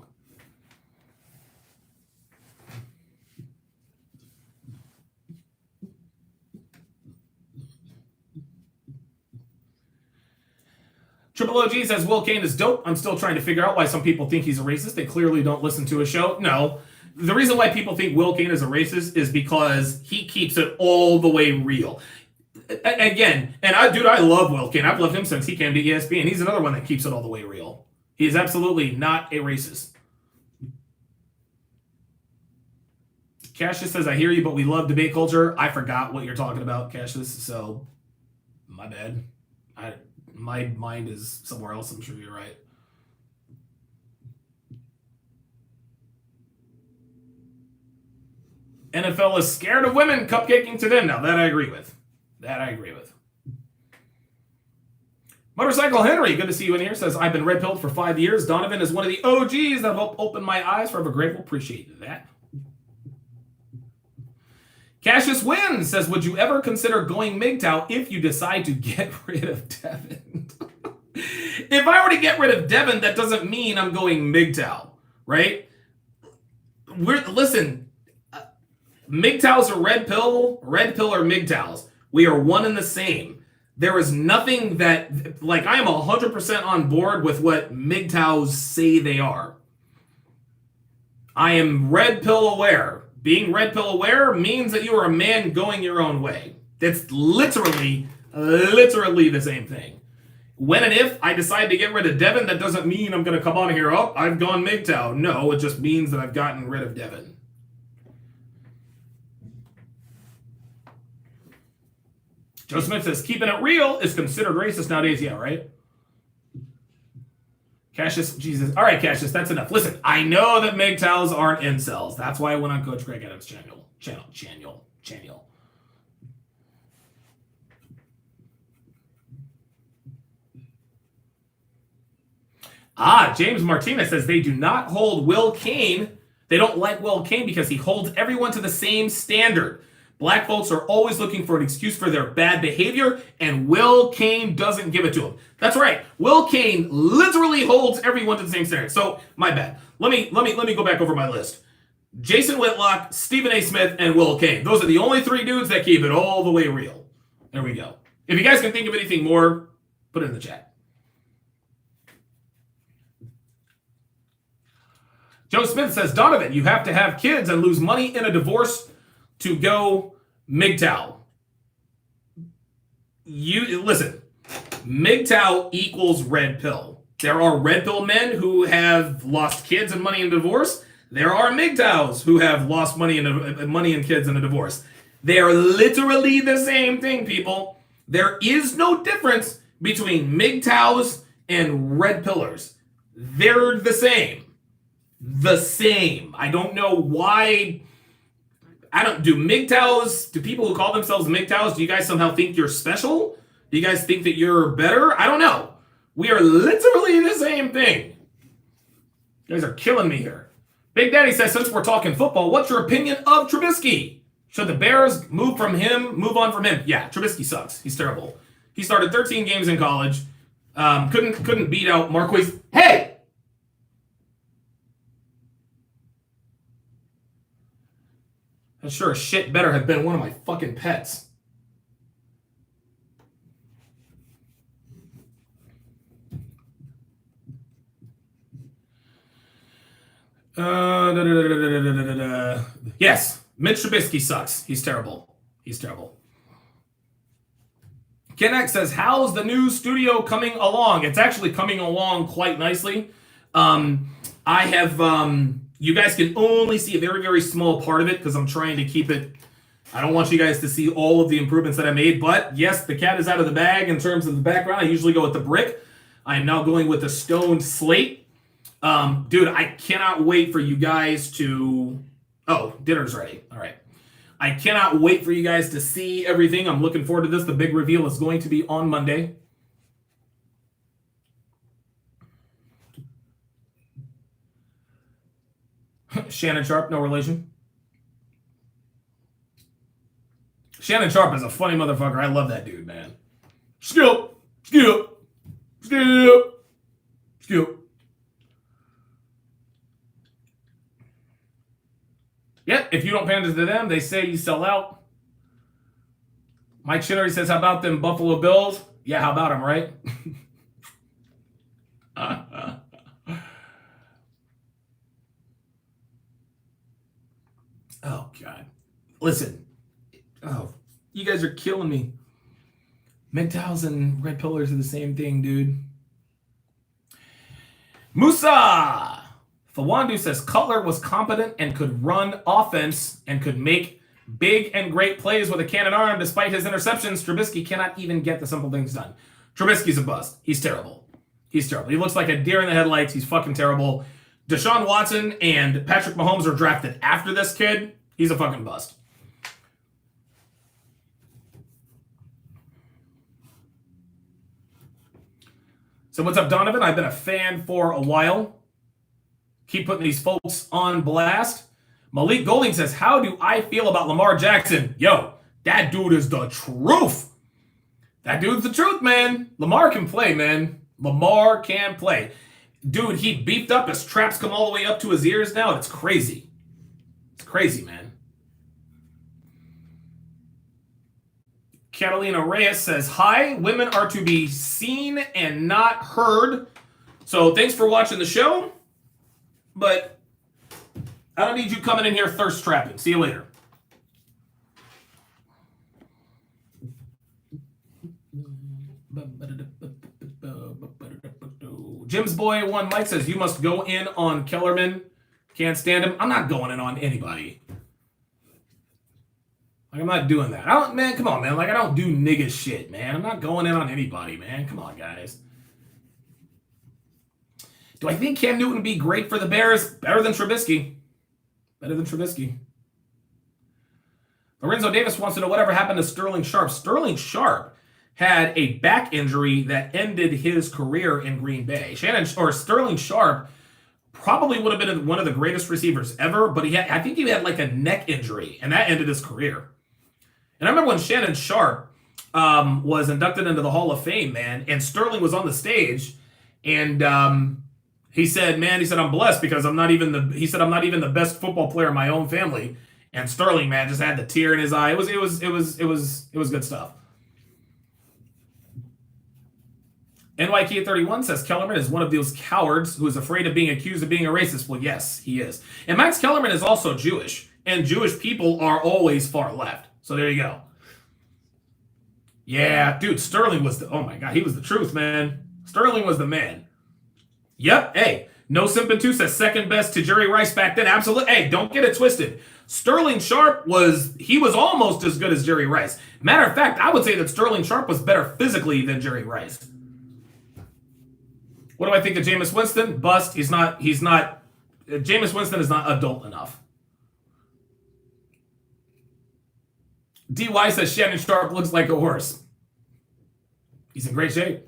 Triple OG says, Will Kane is dope. I'm still trying to figure out why some people think he's a racist. They clearly don't listen to his show. No. The reason why people think Will Kane is a racist is because he keeps it all the way real. Again, and I love Will Kane. I've loved him since he came to ESPN. He's another one that keeps it all the way real. He is absolutely not a racist. Cassius says, I hear you, but we love debate culture. I forgot what you're talking about, Cassius, so my bad. My mind is somewhere else. I'm sure you're right. NFL is scared of women cupcaking to them. Now, that I agree with. That I agree with. Motorcycle Henry, good to see you in here, says, I've been red-pilled for 5 years. Donovan is one of the OGs that helped open my eyes. Forever grateful. Appreciate that. Cassius Wynn says, would you ever consider going MGTOW if you decide to get rid of Devin? If I were to get rid of Devin, that doesn't mean I'm going MGTOW, right? Listen, MGTOWs are red pill or MGTOWs. We are one and the same. There is nothing that, like, I am 100% on board with what MGTOWs say they are. I am red pill aware. Being red pill aware means that you are a man going your own way. That's literally the same thing. When and if I decide to get rid of Devin, that doesn't mean I'm going to come on here, oh, I've gone MGTOW. No, it just means that I've gotten rid of Devin. Joe Smith says, keeping it real is considered racist nowadays. Yeah, right? Cassius, Jesus. All right, Cassius, that's enough. Listen, I know that MGTOWs aren't incels. That's why I went on Coach Greg Adams' channel. James Martinez says they do not hold Will Kane. They don't like Will Kane because he holds everyone to the same standard. Black folks are always looking for an excuse for their bad behavior, and Will Kane doesn't give it to them. That's right. Will Kane literally holds everyone to the same standard. So, my bad. Let me go back over my list. Jason Whitlock, Stephen A. Smith, and Will Kane. Those are the only three dudes that keep it all the way real. There we go. If you guys can think of anything more, put it in the chat. Joe Smith says, Donovan, you have to have kids and lose money in a divorce to go MGTOW. Listen, MGTOW equals red pill. There are red pill men who have lost kids and money in divorce. There are MGTOWs who have lost money and kids in a divorce. They are literally the same thing, people. There is no difference between MGTOWs and red pillars. They're the same. The same. I don't know why. Do MGTOWs, do people who call themselves MGTOWs, do you guys somehow think you're special? Do you guys think that you're better? I don't know. We are literally the same thing. You guys are killing me here. Big Daddy says, since we're talking football, what's your opinion of Trubisky? Should the Bears move on from him? Yeah, Trubisky sucks. He's terrible. He started 13 games in college. Couldn't beat out Marquise. Hey! That sure as shit better have been one of my fucking pets. Yes, Mitch Trubisky sucks. He's terrible. Ken X says, how's the new studio coming along? It's actually coming along quite nicely. I have... You guys can only see a very, very small part of it because I'm trying to keep it. I don't want you guys to see all of the improvements that I made. But yes, the cat is out of the bag in terms of the background. I usually go with the brick. I am now going with the stone slate. Dude, I cannot wait for you guys to... Oh, dinner's ready. All right. I cannot wait for you guys to see everything. I'm looking forward to this. The big reveal is going to be on Monday. Shannon Sharpe, no relation. Shannon Sharpe is a funny motherfucker. I love that dude, man. Skip. Yep, if you don't pander to them, they say you sell out. Mike Chinnery says, how about them Buffalo Bills? Yeah, how about them, right? Oh, God. Listen. Oh, you guys are killing me. MGTOWs and red pillars are the same thing, dude. Musa! Fawandu says, Cutler was competent and could run offense and could make big and great plays with a cannon arm despite his interceptions. Trubisky cannot even get the simple things done. Trubisky's a bust. He's terrible. He looks like a deer in the headlights. He's fucking terrible. Deshaun Watson and Patrick Mahomes are drafted after this kid. He's a fucking bust. So what's up, Donovan? I've been a fan for a while. Keep putting these folks on blast. Malik Golding says, how do I feel about Lamar Jackson? Yo, that dude is the truth. That dude's the truth, man. Lamar can play, man. Lamar can play. Dude, he beefed up. His traps come all the way up to his ears now. It's crazy. It's crazy, man. Catalina Reyes says, hi, women are to be seen and not heard. So thanks for watching the show. But I don't need you coming in here thirst trapping. See you later. Jim's Boy 1 Mike says, you must go in on Kellerman. Can't stand him. I'm not going in on anybody. Like, I'm not doing that. Man, come on, man. Like, I don't do nigga shit, man. I'm not going in on anybody, man. Come on, guys. Do I think Cam Newton would be great for the Bears? Better than Trubisky. Better than Trubisky. Lorenzo Davis wants to know whatever happened to Sterling Sharpe. Sterling Sharpe had a back injury that ended his career in Green Bay. Sterling Sharpe probably would have been one of the greatest receivers ever, but I think he had like a neck injury, and that ended his career. And I remember when Shannon Sharpe was inducted into the Hall of Fame, man, and Sterling was on the stage, and he said, I'm blessed because I'm not even the best football player in my own family. And Sterling, man, just had the tear in his eye. It was good stuff. NYK 31 says Kellerman is one of those cowards who is afraid of being accused of being a racist. Well, yes, he is. And Max Kellerman is also Jewish, and Jewish people are always far left. So there you go. Yeah, dude, Sterling was oh my God, he was the truth, man. Sterling was the man. Yep, hey, No Simpin 2 says second best to Jerry Rice back then. Absolutely. Hey, don't get it twisted. Sterling Sharpe was almost as good as Jerry Rice. Matter of fact, I would say that Sterling Sharpe was better physically than Jerry Rice. What do I think of Jameis Winston? Bust. Jameis Winston is not adult enough. DY says Shannon Sharpe looks like a horse. He's in great shape.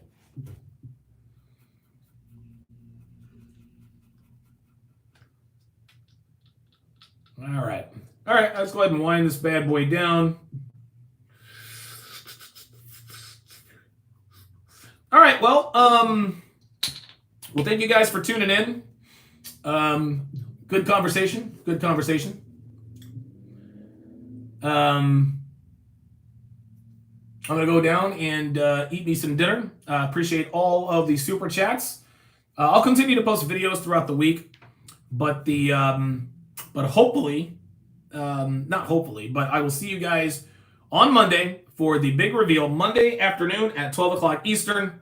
All right, let's go ahead and wind this bad boy down. All right, well, thank you guys for tuning in. Good conversation. I'm going to go down and eat me some dinner. Appreciate all of the super chats. I'll continue to post videos throughout the week, but hopefully, not hopefully, but I will see you guys on Monday for the big reveal. Monday afternoon at 12 o'clock Eastern.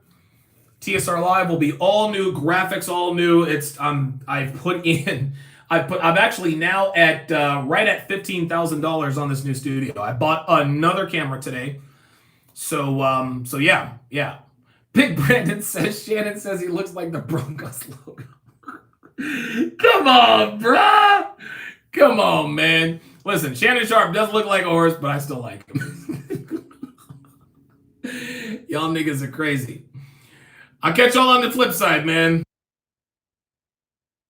TSR Live will be all new, graphics all new. I'm actually now at right at $15,000 on this new studio. I bought another camera today. So yeah. Big Brandon says Shannon says he looks like the Broncos logo. Come on, bruh. Come on, man. Listen, Shannon Sharpe does look like a horse, but I still like him. Y'all niggas are crazy. I'll catch y'all on the flip side, man.